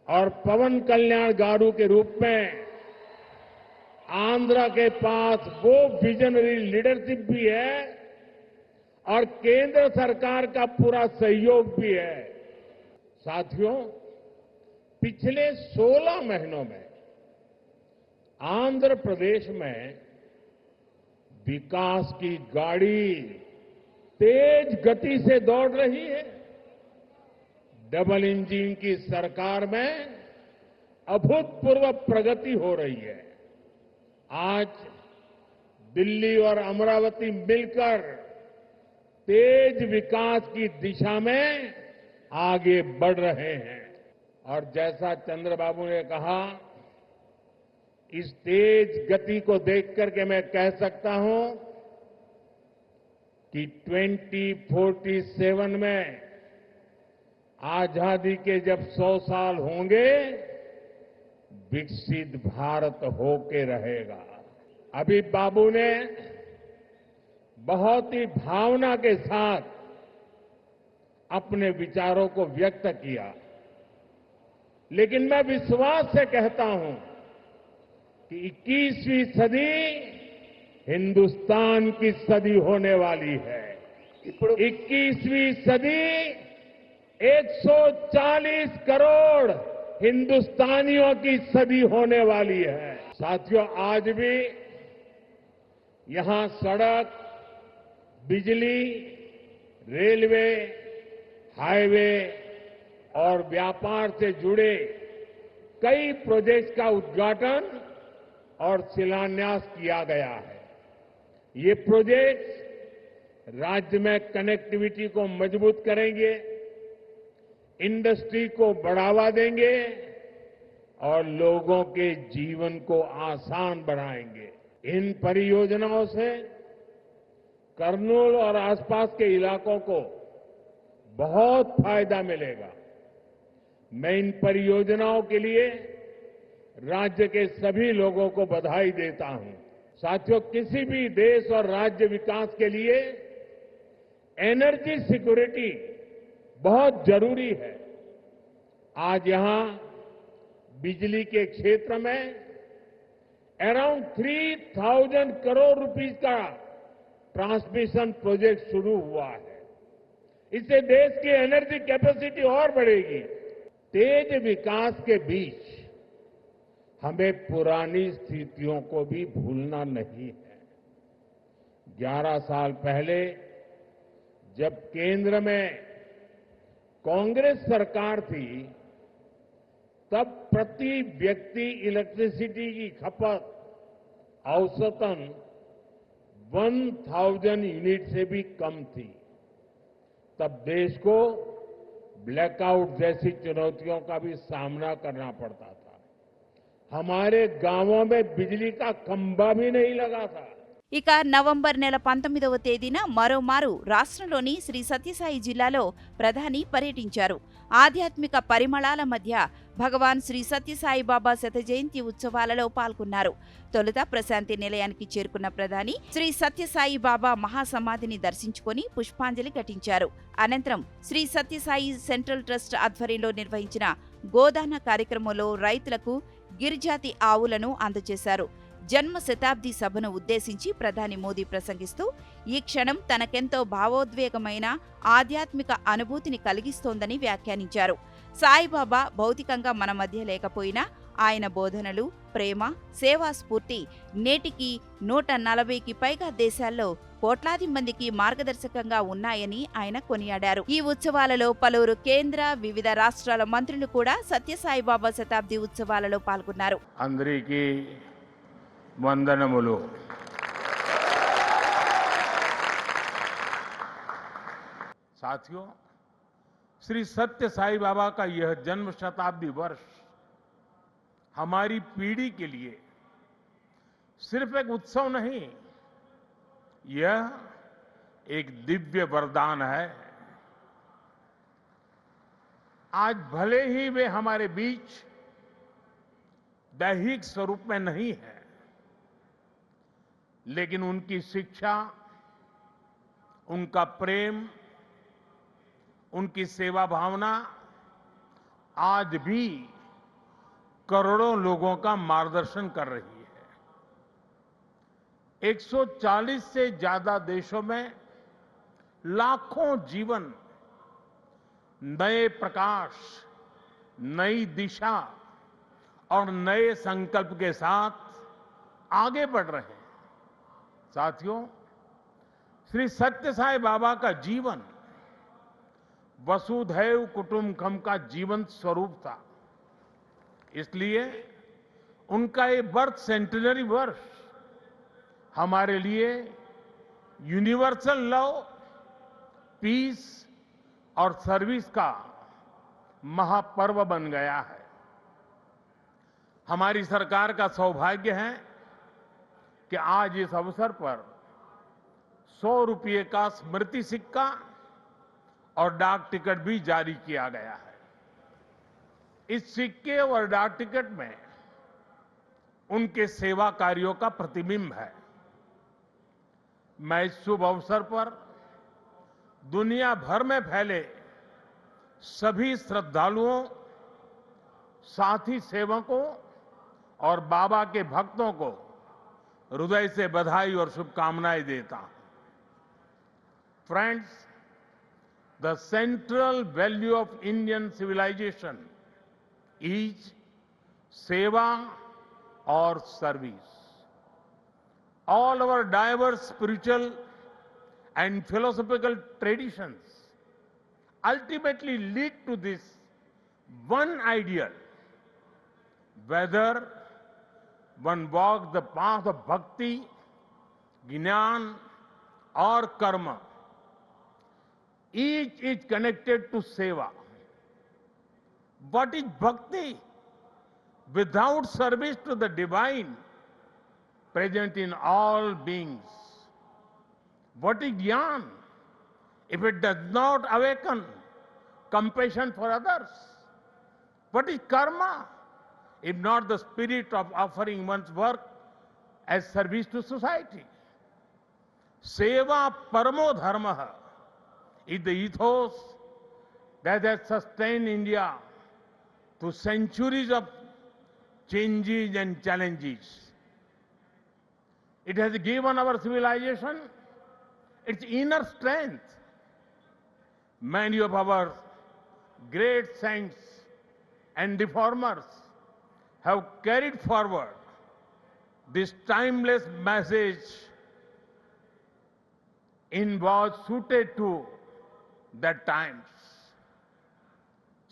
और पवन कल्याण गारू के रूप में आंध्र के पास वो विजनरी लीडरशिप भी है और केंद्र सरकार का पूरा सहयोग भी है। साथियों, पिछले 16 महीनों में आंध्र प्रदेश में विकास की गाड़ी तेज गति से दौड़ रही है। डबल इंजन की सरकार में अभूतपूर्व प्रगति हो रही है। आज दिल्ली और अमरावती मिलकर तेज विकास की दिशा में आगे बढ़ रहे हैं और जैसा चंद्रबाबू ने कहा, इस तेज गति को देख करके मैं कह सकता हूं कि 2047 में आजादी के जब 100 साल होंगे, विकसित भारत होके रहेगा। अभी बाबू ने बहुत ही भावना के साथ अपने विचारों को व्यक्त किया, लेकिन मैं विश्वास से कहता हूं कि 21वीं सदी हिंदुस्तान की सदी होने वाली है। 21वीं सदी 140 करोड़ हिंदुस्तानियों की सदी होने वाली है। साथियों, आज भी यहां सड़क, बिजली, रेलवे, हाईवे और व्यापार से जुड़े कई प्रोजेक्ट्स का उद्घाटन और शिलान्यास किया गया है। ये प्रोजेक्ट्स राज्य में कनेक्टिविटी को मजबूत करेंगे, इंडस्ट्री को बढ़ावा देंगे और लोगों के जीवन को आसान बनाएंगे। इन परियोजनाओं से कर्नूल और आसपास के इलाकों को बहुत फायदा मिलेगा। मैं इन परियोजनाओं के लिए राज्य के सभी लोगों को बधाई देता हूं। साथियों, किसी भी देश और राज्य विकास के लिए एनर्जी सिक्योरिटी बहुत जरूरी है। आज यहां बिजली के क्षेत्र में अराउंड 3000 करोड़ रुपीस का ट्रांसमिशन प्रोजेक्ट शुरू हुआ है। इससे देश की एनर्जी कैपेसिटी और बढ़ेगी। तेज विकास के बीच हमें पुरानी स्थितियों को भी भूलना नहीं है। 11 साल पहले जब केंद्र में कांग्रेस सरकार थी, तब प्रति व्यक्ति इलेक्ट्रिसिटी की खपत औसतन 1000 यूनिट से भी कम थी। तब देश को ब्लैकआउट जैसी चुनौतियों का भी सामना करना पड़ता था। हमारे गांवों में बिजली का खंभा भी नहीं लगा था। ఇక నవంబర్ నెల 19వ తేదీన మరోమారు రాష్ట్రంలోని శ్రీ సత్యసాయి జిల్లాలో ప్రధాని పర్యటించారు. ఆధ్యాత్మిక పరిమళాల మధ్య భగవాన్ శ్రీ సత్యసాయి బాబా శత జయంతి ఉత్సవాలలో పాల్గొన్నారు. తొలుత ప్రశాంతి నిలయానికి చేరుకున్న ప్రధాని శ్రీ సత్యసాయి బాబా మహాసమాధిని దర్శించుకొని పుష్పాంజలి ఘటించారు. అనంతరం శ్రీ సత్యసాయి సెంట్రల్ ట్రస్ట్ ఆధ్వర్యంలో నిర్వహించిన గోదాన కార్యక్రమంలో రైతులకు గిరిజాతి ఆవులను అందజేశారు. జన్మ శతాబ్ది సభను ఉద్దేశించి ప్రధాని మోదీ ప్రసంగిస్తూ ఈ క్షణం తనకెంతో భావోద్వేగమైన ఆధ్యాత్మిక అనుభూతిని కలిగిస్తోందని వ్యాఖ్యానించారు. సాయిబాబా భౌతికంగా మన మధ్య లేకపోయినా ఆయన బోధనలు, ప్రేమ, సేవా స్ఫూర్తి నేటికి 140కి పైగా దేశాల్లో కోట్లాది మందికి మార్గదర్శకంగా ఉన్నాయని ఆయన కొనియాడారు. ఈ ఉత్సవాలలో పలువురు కేంద్ర, వివిధ రాష్ట్రాల మంత్రులు కూడా సత్యసాయిబాబా శతాబ్ది ఉత్సవాలలో పాల్గొన్నారు. అందరికీ వందనములు. साथियों, श्री सत्य साई बाबा का यह जन्म शताब्दी वर्ष हमारी पीढ़ी के लिए सिर्फ एक उत्सव नहीं, यह एक दिव्य वरदान है। आज भले ही वे हमारे बीच दैहिक स्वरूप में नहीं है, लेकिन उनकी शिक्षा, उनका प्रेम, उनकी सेवा भावना आज भी करोड़ों लोगों का मार्गदर्शन कर रही है। 140 से ज्यादा देशों में लाखों जीवन नए प्रकाश, नई दिशा और नए संकल्प के साथ आगे बढ़ रहे हैं। साथियों, श्री सत्य साई बाबा का जीवन वसुधैव कुटुंबकम का जीवंत स्वरूप था। इसलिए उनका ये बर्थ सेंटिनरी वर्ष हमारे लिए यूनिवर्सल लव, पीस और सर्विस का महापर्व बन गया है। हमारी सरकार का सौभाग्य है कि आज इस अवसर पर 100 रुपये का स्मृति सिक्का और डाक टिकट भी जारी किया गया है। इस सिक्के और डाक टिकट में उनके सेवा कार्यों का प्रतिबिंब है। मैं इस शुभ अवसर पर दुनिया भर में फैले सभी श्रद्धालुओं, साथी सेवकों और बाबा के भक्तों को हृदय से बधाई और शुभकामनाएं देता हूं। Friends, the central value of Indian civilization is seva or service. All our diverse spiritual and philosophical traditions ultimately lead to this one ideal. Whether one walks the path of bhakti, jnana or karma, each is connected to seva. What is bhakti? Without service to the divine present in all beings. What is jnana? If it does not awaken compassion for others. What is karma? If not the spirit of offering one's work as service to society. Seva paramo dharma is the ethos that has sustained India through centuries of changes and challenges. It has given our civilization its inner strength. Many of our great saints and reformers have carried forward this timeless message in was suited to that times.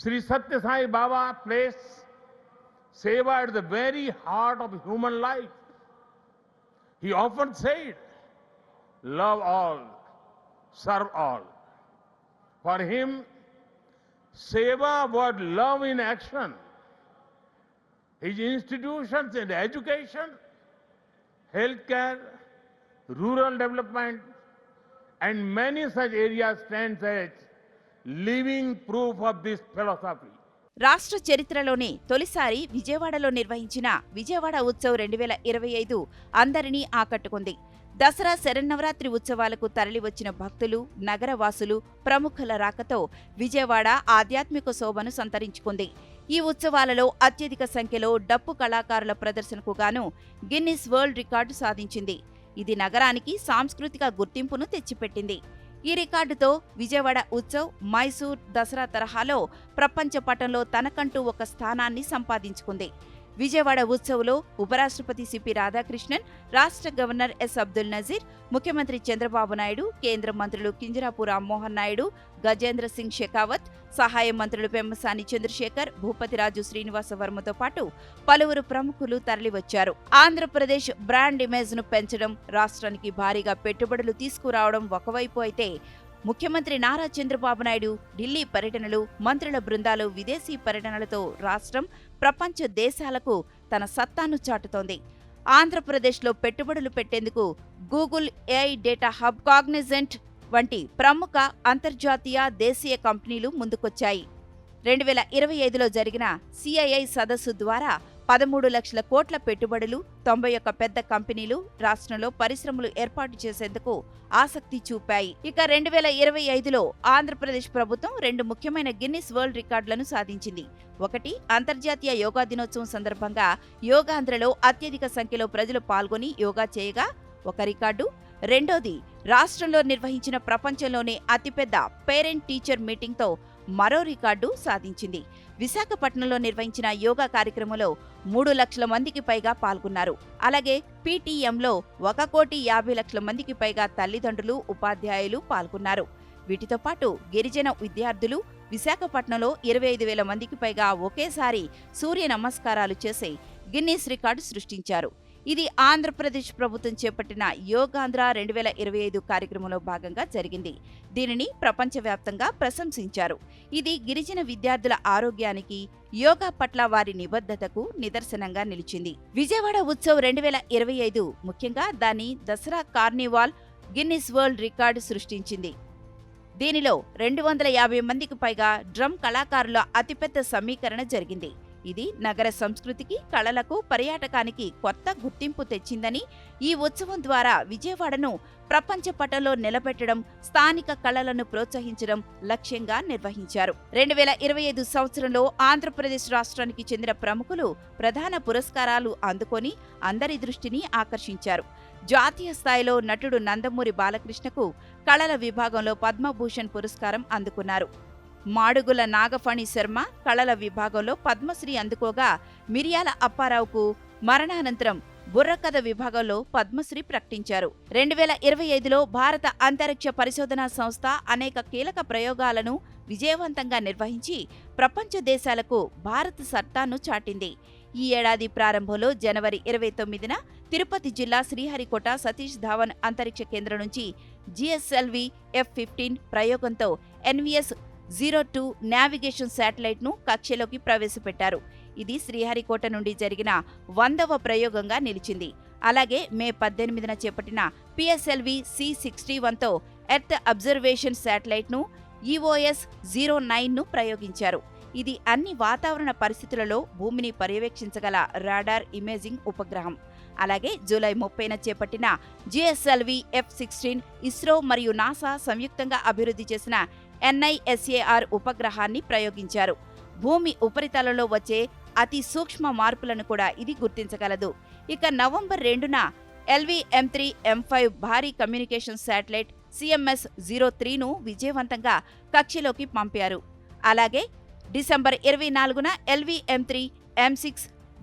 Sri Satya Sai Baba placed seva at the very heart of human life. He often said, love all, serve all. For him, seva was love in action. His institutions in education, healthcare, rural development, and many such areas stand as living proof of this philosophy. రాష్ట్ర చరిత్రలోనే తొలిసారి విజయవాడలో నిర్వహించిన విజయవాడ ఉత్సవ్ 2025 అందరినీ ఆకట్టుకుంది. దసరా శరన్నవరాత్రి ఉత్సవాలకు తరలివచ్చిన భక్తులు, నగరవాసులు, ప్రముఖుల రాకతో విజయవాడ ఆధ్యాత్మిక శోభను సంతరించుకుంది. ఈ ఉత్సవాలలో అత్యధిక సంఖ్యలో డప్పు కళాకారుల ప్రదర్శనకు గాను గిన్నిస్ వరల్డ్ రికార్డు సాధించింది. ఇది నగరానికి సాంస్కృతిక గుర్తింపును తెచ్చిపెట్టింది. ఈ రికార్డుతో విజయవాడ ఉత్సవ్ మైసూర్ దసరా తరహాలో ప్రపంచ పటంలో తనకంటూ ఒక స్థానాన్ని సంపాదించుకుంది. విజయవాడ ఉత్సవ్లో ఉపరాష్ట్రపతి సిపి రాధాకృష్ణన్, రాష్ట్ర గవర్నర్ ఎస్ అబ్దుల్ నజీర్, ముఖ్యమంత్రి చంద్రబాబు నాయుడు, కేంద్ర మంత్రులు కింజరాపు రామ్మోహన్ నాయుడు, గజేంద్ర సింగ్ షెకావత్, సహాయ మంత్రులు పెమ్మసాని చంద్రశేఖర్, భూపతిరాజు శ్రీనివాస వర్మతో పాటు పలువురు ప్రముఖులు తరలివచ్చారు. ఆంధ్రప్రదేశ్ బ్రాండ్ ఇమేజ్ ను పెంచడం, రాష్ట్రానికి భారీగా పెట్టుబడులు తీసుకురావడం ఒకవైపు అయితే, ముఖ్యమంత్రి నారా చంద్రబాబు నాయుడు ఢిల్లీ పర్యటనలు, మంత్రుల బృందాలు విదేశీ పర్యటనలతో రాష్ట్రం ప్రపంచ దేశాలకు తన సత్తాను చాటుతోంది. ఆంధ్రప్రదేశ్లో పెట్టుబడులు పెట్టేందుకు Google, AI data hub, Cognizant వంటి ప్రముఖ అంతర్జాతీయ, దేశీయ కంపెనీలు ముందుకొచ్చాయి. 2025లో జరిగిన CII సదస్సు ద్వారా 13 లక్షల కోట్ల పెట్టుబడులు, 91 పెద్ద కంపెనీలు రాష్ట్రంలో పరిశ్రమలు ఏర్పాటు చేసేందుకు ఆసక్తి చూపాయి. ఇక 2025లో ఆంధ్రప్రదేశ్ ప్రభుత్వం 2 ముఖ్యమైన గిన్నిస్ వరల్డ్ రికార్డులను సాధించింది. ఒకటి, అంతర్జాతీయ యోగా దినోత్సవం సందర్భంగా యోగాంధ్రలో అత్యధిక సంఖ్యలో ప్రజలు పాల్గొని యోగా చేయగా ఒక రికార్డు. రెండోది, రాష్ట్రంలో నిర్వహించిన ప్రపంచంలోనే అతిపెద్ద పేరెంట్ టీచర్ మీటింగ్తో మరో రికార్డు సాధించింది. విశాఖపట్నంలో నిర్వహించిన యోగా కార్యక్రమంలో 3 లక్షల మందికి పైగా పాల్గొన్నారు. అలాగే PTMలో 1,50,00,000 మందికి పైగా తల్లిదండ్రులు, ఉపాధ్యాయులు పాల్గొన్నారు. వీటితో పాటు గిరిజన విద్యార్థులు విశాఖపట్నంలో 25,000 మందికి పైగా ఒకేసారి సూర్య నమస్కారాలు చేసి గిన్నిస్ రికార్డు సృష్టించారు. ఇది ఆంధ్రప్రదేశ్ ప్రభుత్వం చేపట్టిన యోగాంధ్ర 2025 కార్యక్రమంలో భాగంగా జరిగింది. దీనిని ప్రపంచవ్యాప్తంగా ప్రశంసించారు. ఇది గిరిజన విద్యార్థుల ఆరోగ్యానికి, యోగా పట్ల వారి నిబద్ధతకు నిదర్శనంగా నిలిచింది. విజయవాడ ఉత్సవ్ 2025 ముఖ్యంగా దాని Dasara carnival Guinness world record సృష్టించింది. దీనిలో 250 మందికి పైగా డ్రమ్ కళాకారుల అతిపెద్ద సమీకరణ జరిగింది. ఇది నగర సంస్కృతికి, కళలకు, పర్యాటకానికి కొత్త గుర్తింపు తెచ్చిందని, ఈ ఉత్సవం ద్వారా విజయవాడను ప్రపంచ పటంలో నిలబెట్టడం, స్థానిక కళలను ప్రోత్సహించడం లక్ష్యంగా నిర్వహించారు. 2025 సంవత్సరంలో ఆంధ్రప్రదేశ్ రాష్ట్రానికి చెందిన ప్రముఖులు ప్రధాన పురస్కారాలు అందుకొని అందరి దృష్టిని ఆకర్షించారు. జాతీయ స్థాయిలో నటుడు నందమూరి బాలకృష్ణకు కళల విభాగంలో పద్మభూషణ్ పురస్కారం అందుకున్నారు. మాడుగుల నాగఫణి శర్మ కళల విభాగంలో పద్మశ్రీ అందుకోగా, మిరియాల అప్పారావుకు మరణానంతరం బుర్రకథ విభాగంలో పద్మశ్రీ ప్రకటించారు. 2025లో భారత అంతరిక్ష పరిశోధనా సంస్థ అనేక కీలక ప్రయోగాలను విజయవంతంగా నిర్వహించి ప్రపంచ దేశాలకు భారత సత్తాను చాటింది. ఈ ఏడాది ప్రారంభంలో జనవరి 29న తిరుపతి జిల్లా శ్రీహరికోట సతీష్ ధావన్ అంతరిక్ష కేంద్రం నుంచి GSLV F-15 ప్రయోగంతో NVS-02 నావిగేషన్ శాటిలైట్ను కక్షలోకి ప్రవేశపెట్టారు. ఇది శ్రీహరికోట నుండి జరిగిన 100వ ప్రయోగంగా నిలిచింది. అలాగే మే 18న చేపట్టిన PSLV C-61తో ఎర్త్ అబ్జర్వేషన్ శాటిలైట్ను EOS-09ను ప్రయోగించారు. ఇది అన్ని వాతావరణ పరిస్థితులలో భూమిని పర్యవేక్షించగల రాడార్ ఇమేజింగ్ ఉపగ్రహం. అలాగే జూలై 30న చేపట్టిన GSLV F-16 ఇస్రో మరియు నాసా సంయుక్తంగా అభివృద్ధి చేసిన NISAR ఉపగ్రహాన్ని ప్రయోగించారు. భూమి ఉపరితలంలో వచ్చే అతి సూక్ష్మ మార్పులను కూడా ఇది గుర్తించగలదు. ఇక నవంబర్ 2న LV-M3-M5 భారీ కమ్యూనికేషన్ శాటిలైట్ CMS-03ను విజయవంతంగా కక్షలోకి పంపారు. అలాగే డిసెంబర్ 24న LV-M3-M6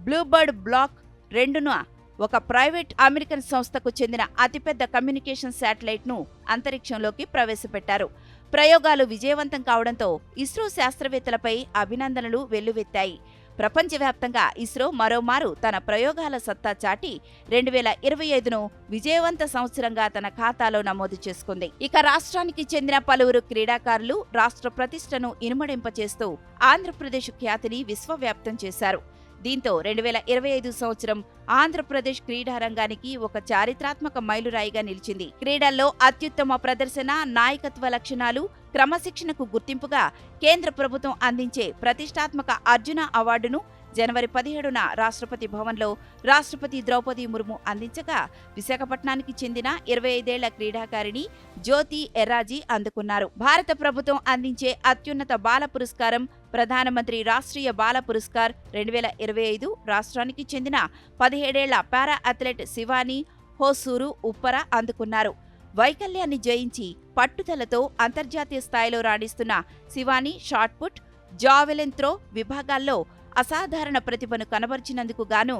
బ్లూబర్డ్ బ్లాక్ 2ను ఒక ప్రైవేట్ అమెరికన్ సంస్థకు చెందిన అతిపెద్ద కమ్యూనికేషన్ శాటిలైట్ను అంతరిక్షంలోకి ప్రవేశపెట్టారు. ప్రయోగాలు విజయవంతం కావడంతో ఇస్రో శాస్త్రవేత్తలపై అభినందనలు వెల్లువెత్తాయి. ప్రపంచవ్యాప్తంగా ఇస్రో మరోమారు తన ప్రయోగాల సత్తా చాటి 2025ను విజయవంత సంవత్సరంగా తన ఖాతాలో నమోదు చేసుకుంది. ఇక రాష్ట్రానికి చెందిన పలువురు క్రీడాకారులు రాష్ట్ర ప్రతిష్టను ఇనుమడింపచేస్తూ ఆంధ్రప్రదేశ్ ఖ్యాతిని విశ్వవ్యాప్తం చేశారు. దీంతో 2025 సంవత్సరం ఆంధ్రప్రదేశ్ క్రీడారంగానికి ఒక చారిత్రాత్మక మైలురాయిగా నిలిచింది. క్రీడల్లో అత్యుత్తమ ప్రదర్శన, నాయకత్వ లక్షణాలు, క్రమశిక్షణకు గుర్తింపుగా కేంద్ర ప్రభుత్వం అందించే ప్రతిష్టాత్మక అర్జున అవార్డును జనవరి 17న రాష్ట్రపతి భవన్లో రాష్ట్రపతి ద్రౌపది ముర్ము అందించగా, విశాఖపట్నానికి చెందిన 25 ఏళ్ల క్రీడాకారిణి జ్యోతి ఎర్రాజీ అందుకున్నారు. భారత ప్రభుత్వం అందించే అత్యున్నత బాల పురస్కారం ప్రధానమంత్రి రాష్ట్రీయ బాల పురస్కార్ 2025 రాష్ట్రానికి చెందిన 17 ఏళ్ల పారా అథ్లెట్ శివాని హోసూరు ఉప్పర అందుకున్నారు. వైకల్యాన్ని జయించి పట్టుదలతో అంతర్జాతీయ స్థాయిలో రాణిస్తున్న శివాని షాట్పుట్, జావెలిన్ త్రో విభాగాల్లో అసాధారణ ప్రతిభను కనబర్చినందుకు గాను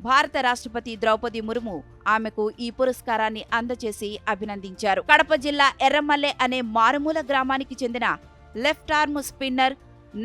భారత రాష్ట్రపతి ద్రౌపది ముర్ము ఆమెకు ఈ పురస్కారాన్ని అందజేసి అభినందించారు. కడప జిల్లా ఎర్రమల్లె అనే మారుమూల గ్రామానికి చెందిన left arm spinner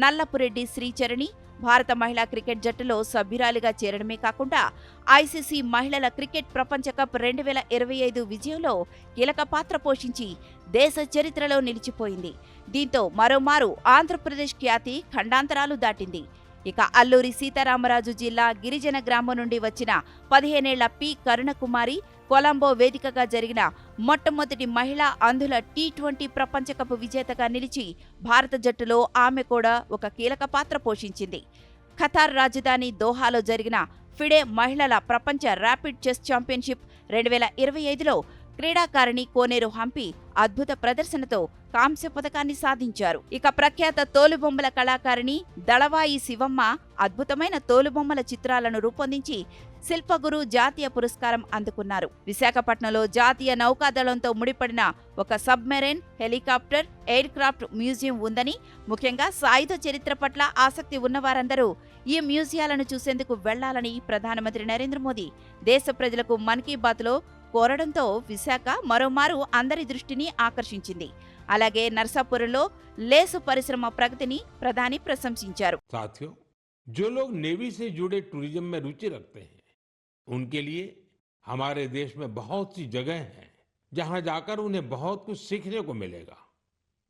Nallapureddy Sricharani భారత మహిళా క్రికెట్ జట్టులో సభ్యురాలిగా చేరడమే కాకుండా ఐసీసీ మహిళల క్రికెట్ ప్రపంచ కప్ 2025 విజయంలో కీలక పాత్ర పోషించి దేశ చరిత్రలో నిలిచిపోయింది. దీంతో మరోమారు ఆంధ్రప్రదేశ్ ఖ్యాతి ఖండాంతరాలు దాటింది. ఇక అల్లూరి సీతారామరాజు జిల్లా గిరిజన గ్రామం నుండి వచ్చిన 15 ఏళ్ల పి కరుణకుమారి కొలంబో వేదికగా జరిగిన మొట్టమొదటి మహిళా అంధుల టీ20 ప్రపంచ కప్ విజేతగా నిలిచి భారత జట్టులో ఆమె కూడా ఒక కీలక పాత్ర పోషించింది. ఖతార్ రాజధాని దోహాలో జరిగిన ఫిడే మహిళల ప్రపంచ ర్యాపిడ్ చెస్ ఛాంపియన్షిప్ 2025లో క్రీడాకారిణి కోనేరు హంపి అద్భుత ప్రదర్శనతో కాంస్య పథకాన్ని సాధించారు. ఇక ప్రఖ్యాత తోలుబొమ్మల కళాకారిణి దళవాయి శివమ్మ అద్భుతమైన తోలుబొమ్మల చిత్రాలను రూపొందించి శిల్పగురు జాతీయ పురస్కారం అందుకున్నారు. విశాఖపట్నంలో జాతీయ నౌకాదళంతో ముడిపడిన ఒక submarine, helicopter, air craft museum ఉందని, ముఖ్యంగా సాయుధ చరిత్ర పట్ల ఆసక్తి ఉన్నవారందరూ ఈ మ్యూజియాలను చూసేందుకు వెళ్లాలని ప్రధానమంత్రి నరేంద్ర మోదీ దేశ ప్రజలకు మన్ కీ బాత్లో కోరడంతో విశాఖ మరోమారు అందరి దృష్టిని ఆకర్షించింది. అలాగే నర్సాపురంలో లేసు పరిశ్రమ ప్రగతిని ప్రధాని ప్రశంసించారు. साथियों, जो लोग नेवी से जुड़े टूरिज्म में रुचि रखते हैं, उनके लिए हमारे देश में बहुत सी जगह हैं जहां जाकर उन्हें बहुत कुछ सीखने को मिलेगा।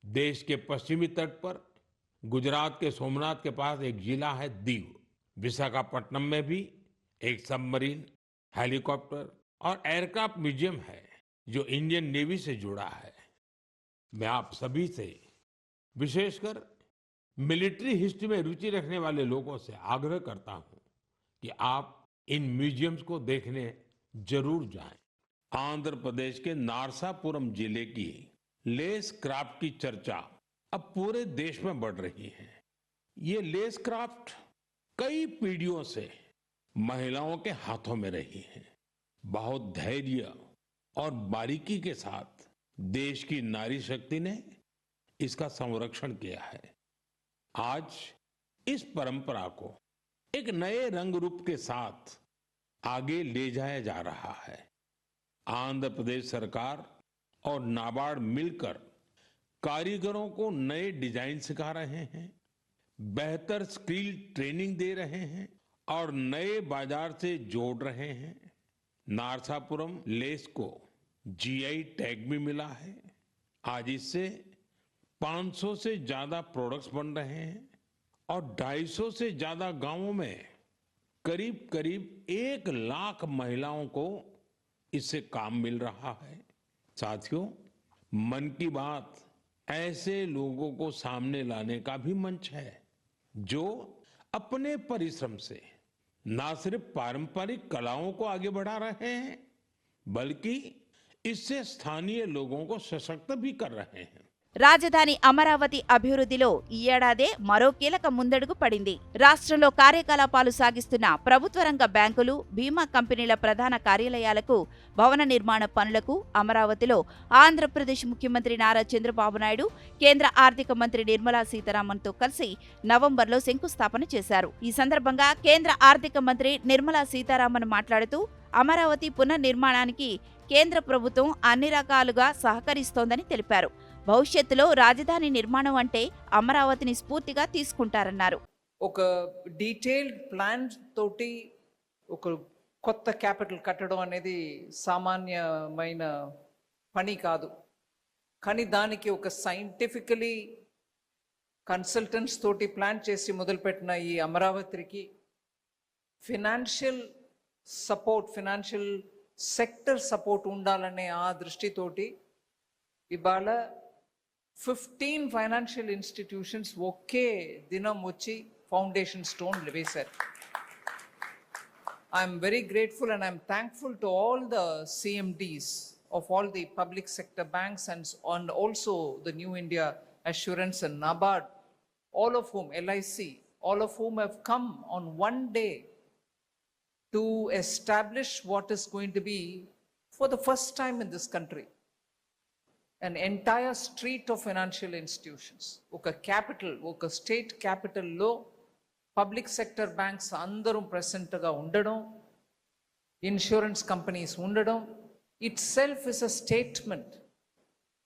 देश के पश्चिमी तट पर गुजरात के सोमनाथ के पास एक जिला है दीव। विशाखापट्टनम में भी एक सबमरीन, हेलीकॉप्टर और एयरक्राफ्ट म्यूजियम है जो इंडियन नेवी से जुड़ा है। मैं आप सभी से, विशेषकर मिलिट्री हिस्ट्री में रुचि रखने वाले लोगों से आग्रह करता हूं कि आप इन म्यूजियम्स को देखने जरूर जाएं। आंध्र प्रदेश के नारसापुरम जिले की लेस क्राफ्ट की चर्चा अब पूरे देश में बढ़ रही है। ये लेस क्राफ्ट कई पीढ़ियों से महिलाओं के हाथों में रही है। बहुत धैर्य और बारीकी के साथ देश की नारी शक्ति ने इसका संरक्षण किया है। आज इस परंपरा को एक नए रंग रूप के साथ आगे ले जाया जा रहा है। आंध्र प्रदेश सरकार और नाबार्ड मिलकर कारीगरों को नए डिजाइन सिखा रहे हैं, बेहतर स्किल ट्रेनिंग दे रहे हैं और नए बाजार से जोड़ रहे हैं। नारसापुरम लेस को जीआई टैग भी मिला है। आज इससे 500 से ज्यादा प्रोडक्ट्स बन रहे हैं और 250 से ज्यादा गांवों में करीब करीब 1 लाख महिलाओं को इससे काम मिल रहा है। साथियों, मन की बात ऐसे लोगों को सामने लाने का भी मंच है जो अपने परिश्रम से न सिर्फ पारंपरिक कलाओं को आगे बढ़ा रहे हैं, बल्कि इससे स्थानीय लोगों को सशक्त भी कर रहे हैं। రాజధాని అమరావతి అభివృద్ధిలో ఈ ఏడాదే మరో కీలక ముందడుగు పడింది. రాష్ట్రంలో కార్యకలాపాలు సాగిస్తున్న ప్రభుత్వ రంగ బ్యాంకులు, బీమా కంపెనీల ప్రధాన కార్యాలయాలకు, భవన నిర్మాణ పనులకు అమరావతిలో ఆంధ్రప్రదేశ్ ముఖ్యమంత్రి నారా చంద్రబాబు నాయుడు, కేంద్ర ఆర్థిక మంత్రి నిర్మలా సీతారామన్తో కలిసి నవంబర్లో శంకుస్థాపన చేశారు. ఈ సందర్భంగా కేంద్ర ఆర్థిక మంత్రి నిర్మలా సీతారామన్ మాట్లాడుతూ అమరావతి పునర్నిర్మాణానికి కేంద్ర ప్రభుత్వం అన్ని రకాలుగా సహకరిస్తోందని తెలిపారు. భవిష్యత్తులో రాజధాని నిర్మాణం అంటే అమరావతిని స్ఫూర్తిగా తీసుకుంటారన్నారు. ఒక డీటెయిల్డ్ ప్లాన్ తోటి ఒక కొత్త క్యాపిటల్ కట్టడం అనేది సామాన్యమైన పని కాదు. కానీ దానికి ఒక సైంటిఫికలీ కన్సల్టెంట్స్ తోటి ప్లాన్ చేసి మొదలుపెట్టిన ఈ అమరావతికి financial support, financial sector support ఉండాలనే ఆ దృష్టితోటి ఇవాళ 15 ఫైనాన్షియల్ ఇన్స్టిట్యూషన్స్ ఒకే దినం వచ్చి ఫౌండేషన్ స్టోన్ వేశారు. I'm very grateful and I'm thankful to all the CMDs of all the public sector banks and also the New India Assurance and NABARD, all of whom, LIC, all of whom have come on one day to establish what is going to be, for the first time in this country, an entire street of financial institutions. Oka capital, oka state capital lo public sector banks andarum present ga undadam, insurance companies undadam itself is a statement.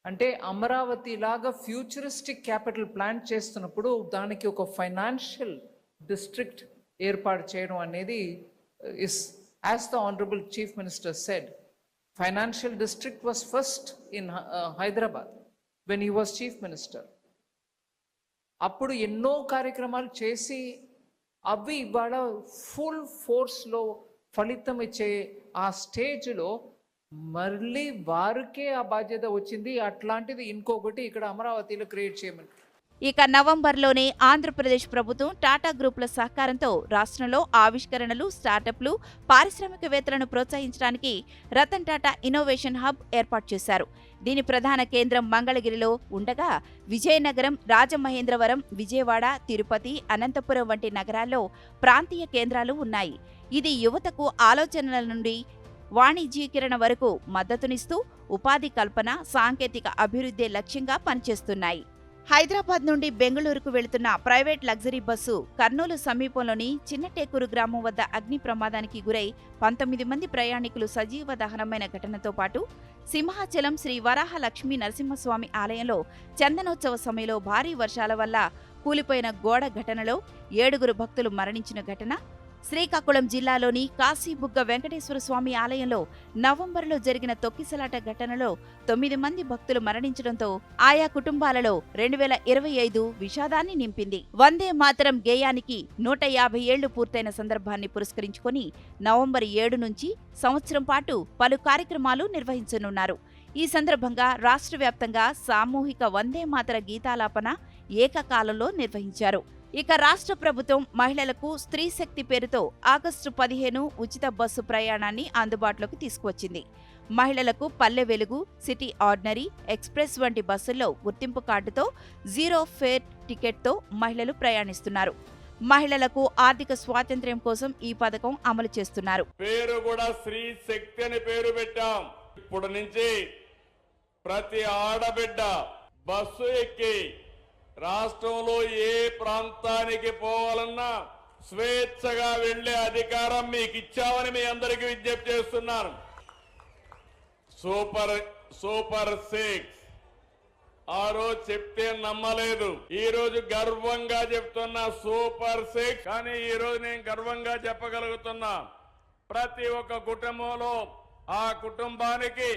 అంటే అమరావతి లాగా futuristic capital plan చేస్తున్నప్పుడు దానికి ఒక financial district ఏర్పాటు చేయడం అనేది is, as the Honorable Chief Minister said, financial district was first in Hyderabad when he was Chief Minister. అప్పుడు ఎన్నో కార్యక్రమాలు చేసి అవి ఇవాళ ఫుల్ ఫోర్స్లో ఫలితం ఇచ్చే ఆ స్టేజ్లో మళ్ళీ వారికే ఆ బాధ్యత వచ్చింది. అట్లాంటిది ఇంకొకటి ఇక్కడ అమరావతిలో క్రియేట్ చేయమని. ఇక నవంబర్లోనే ఆంధ్రప్రదేశ్ ప్రభుత్వం టాటా గ్రూపుల సహకారంతో రాష్ట్రంలో ఆవిష్కరణలు, స్టార్టప్లు, పారిశ్రామికవేత్తలను ప్రోత్సహించడానికి రతన్ టాటా ఇన్నోవేషన్ హబ్ ఏర్పాటు చేశారు. దీని ప్రధాన కేంద్రం మంగళగిరిలో ఉండగా విజయనగరం, రాజమహేంద్రవరం, విజయవాడ, తిరుపతి, అనంతపురం వంటి నగరాల్లో ప్రాంతీయ కేంద్రాలు ఉన్నాయి. ఇది యువతకు ఆలోచనల నుండి వాణిజ్యీకరణ వరకు మద్దతునిస్తూ ఉపాధి కల్పన, సాంకేతిక అభివృద్ధి లక్ష్యంగా పనిచేస్తున్నాయి. హైదరాబాద్ నుండి బెంగళూరుకు వెళుతున్న ప్రైవేట్ లగ్జరీ బస్సు కర్నూలు సమీపంలోని చిన్నటేకూరు గ్రామం వద్ద అగ్ని ప్రమాదానికి గురై 19 మంది ప్రయాణికులు సజీవ దహనమైన ఘటనతో పాటు సింహాచలం శ్రీ వరాహ లక్ష్మీ నరసింహస్వామి ఆలయంలో చందనోత్సవ సమయంలో భారీ వర్షాల వల్ల కూలిపోయిన గోడ ఘటనలో 7 భక్తులు మరణించిన ఘటన, శ్రీకాకుళం జిల్లాలోని కాశీబుగ్గ వెంకటేశ్వర స్వామి ఆలయంలో నవంబర్లో జరిగిన తొక్కిసలాట ఘటనలో 9 మంది భక్తులు మరణించడంతో ఆయా కుటుంబాలలో 2025 విషాదాన్ని నింపింది. వందే మాతరం గేయానికి 150 ఏళ్లు పూర్తయిన సందర్భాన్ని పురస్కరించుకొని నవంబర్ 7 నుంచి సంవత్సరం పాటు పలు కార్యక్రమాలు నిర్వహించనున్నారు. ఈ సందర్భంగా రాష్ట్ర వ్యాప్తంగా సామూహిక వందే మాతర గీతాలాపన ఏకకాలంలో నిర్వహించారు. ఇక రాష్ట్ర ప్రభుత్వం మహిళలకు స్త్రీ శక్తి పేరుతో ఆగస్టు 15 ఉచిత బస్సు ప్రయాణాన్ని అందుబాటులోకి తీసుకువచ్చింది. మహిళలకు Palle Velugu, city ordinary, express వంటి బస్సుల్లో గుర్తింపు కార్డుతో 0 ఫేర్ టికెట్తో మహిళలు ప్రయాణిస్తున్నారు. మహిళలకు ఆర్థిక స్వాతంత్ర్యం కోసం ఈ పథకం అమలు చేస్తున్నారు. పేరు కూడా స్త్రీ శక్తి అని పేరు పెట్టాం. ఇప్పుడు నుంచి ప్రతి ఆడబిడ్డ బస్సు ఎక్కి రాష్ట్రంలో ఏ ప్రాంతానికి పోవాలన్నా స్వేచ్ఛగా వెళ్లే అధికారం మీకు ఇచ్చామని మీ అందరికీ విజ్ఞప్తి చేస్తున్నాను. సూపర్ 6 ఆ రోజు చెప్తే నమ్మలేదు, ఈ రోజు గర్వంగా చెప్తున్నా సూపర్ 6. కానీ ఈ రోజు నేను గర్వంగా చెప్పగలుగుతున్నా, ప్రతి ఒక్క కుటుంబంలో ఆ కుటుంబానికి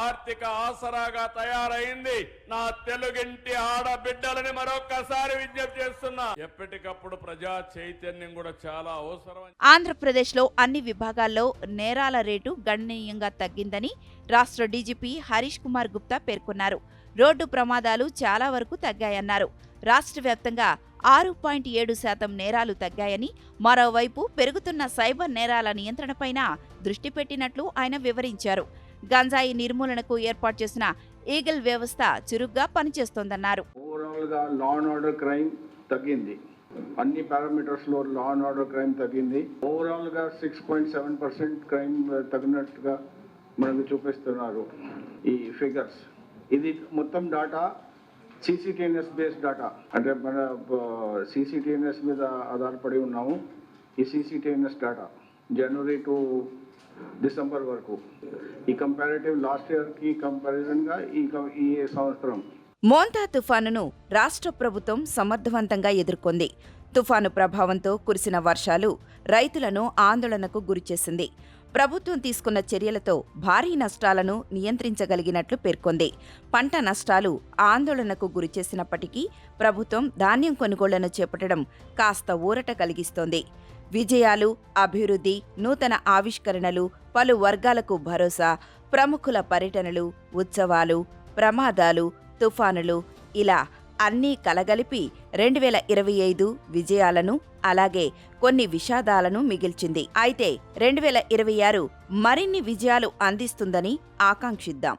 ఆర్థిక ఆసరాగా తయారైంది నా తెలుగింటి ఆడబిడ్డలని మరొక్కసారి విజ్ఞప్తి చేస్తున్నా. ఎప్పటికప్పుడు ప్రజా చైతన్యం కూడా చాలా అవసరం. ఆంధ్రప్రదేశ్లో అన్ని విభాగాల్లో నేరాల రేటు గణనీయంగా తగ్గిందని రాష్ట్ర డీజీపీ హరీష్ కుమార్ గుప్తా పేర్కొన్నారు. రోడ్డు ప్రమాదాలు చాలా వరకు తగ్గాయన్నారు. రాష్ట్ర వ్యాప్తంగా 6.7% నేరాలు తగ్గాయని, మరోవైపు పెరుగుతున్న సైబర్ నేరాల నియంత్రణపైన దృష్టి పెట్టినట్లు ఆయన వివరించారు. గంజాయి నిర్మూలనకు ఏర్పాటు చేసిన ఈగల్ వ్యవస్థ చురుగ్గా పనిచేస్తోందన్నారు. ఓవరాల్ గా లా అండ్ ఆర్డర్ క్రైమ్ తగ్గింది, అన్ని పారామీటర్స్ లో లా అండ్ ఆర్డర్ క్రైమ్ తగ్గింది. ఓవరాల్ గా 6.7% క్రైమ్ తగ్గినట్టుగా మనకు చూపిస్తున్నారు ఈ ఫిగర్స్. ఇది మొత్తం డాటా CCTNS బేస్డ్ డాటా, అంటే మన CCTNS మీద ఆధారపడి ఉన్నాము. ఈ CCTNS data January to December వరకు, ఈ కంపారిటివ్ లాస్ట్ ఇయర్ కి కంపారిజన్ గా ఈ సంవత్సరం. మోంతా తుఫానును రాష్ట్ర ప్రభుత్వం సమర్థవంతంగా ఎదుర్కొంది. తుఫాను ప్రభావంతో కురిసిన వర్షాలు రైతులను ఆందోళనకు గురిచేసింది. ప్రభుత్వం తీసుకున్న చర్యలతో భారీ నష్టాలను నియంత్రించగలిగినట్లు పేర్కొంది. పంట నష్టాలు ఆందోళనకు గురిచేసినప్పటికీ ప్రభుత్వం ధాన్యం కొనుగోళ్లను చేపట్టడం కాస్త ఊరట కలిగిస్తోంది. విజయాలు, అభివృద్ధి, నూతన ఆవిష్కరణలు, పలు వర్గాలకు భరోసా, ప్రముఖుల పర్యటనలు, ఉత్సవాలు, ప్రమాదాలు, తుఫానులు, ఇలా అన్నీ కలగలిపి 2025 విజయాలను, అలాగే కొన్ని విషాదాలను మిగిల్చింది. అయితే 2026 మరిన్ని విజయాలు అందిస్తుందని ఆకాంక్షిద్దాం.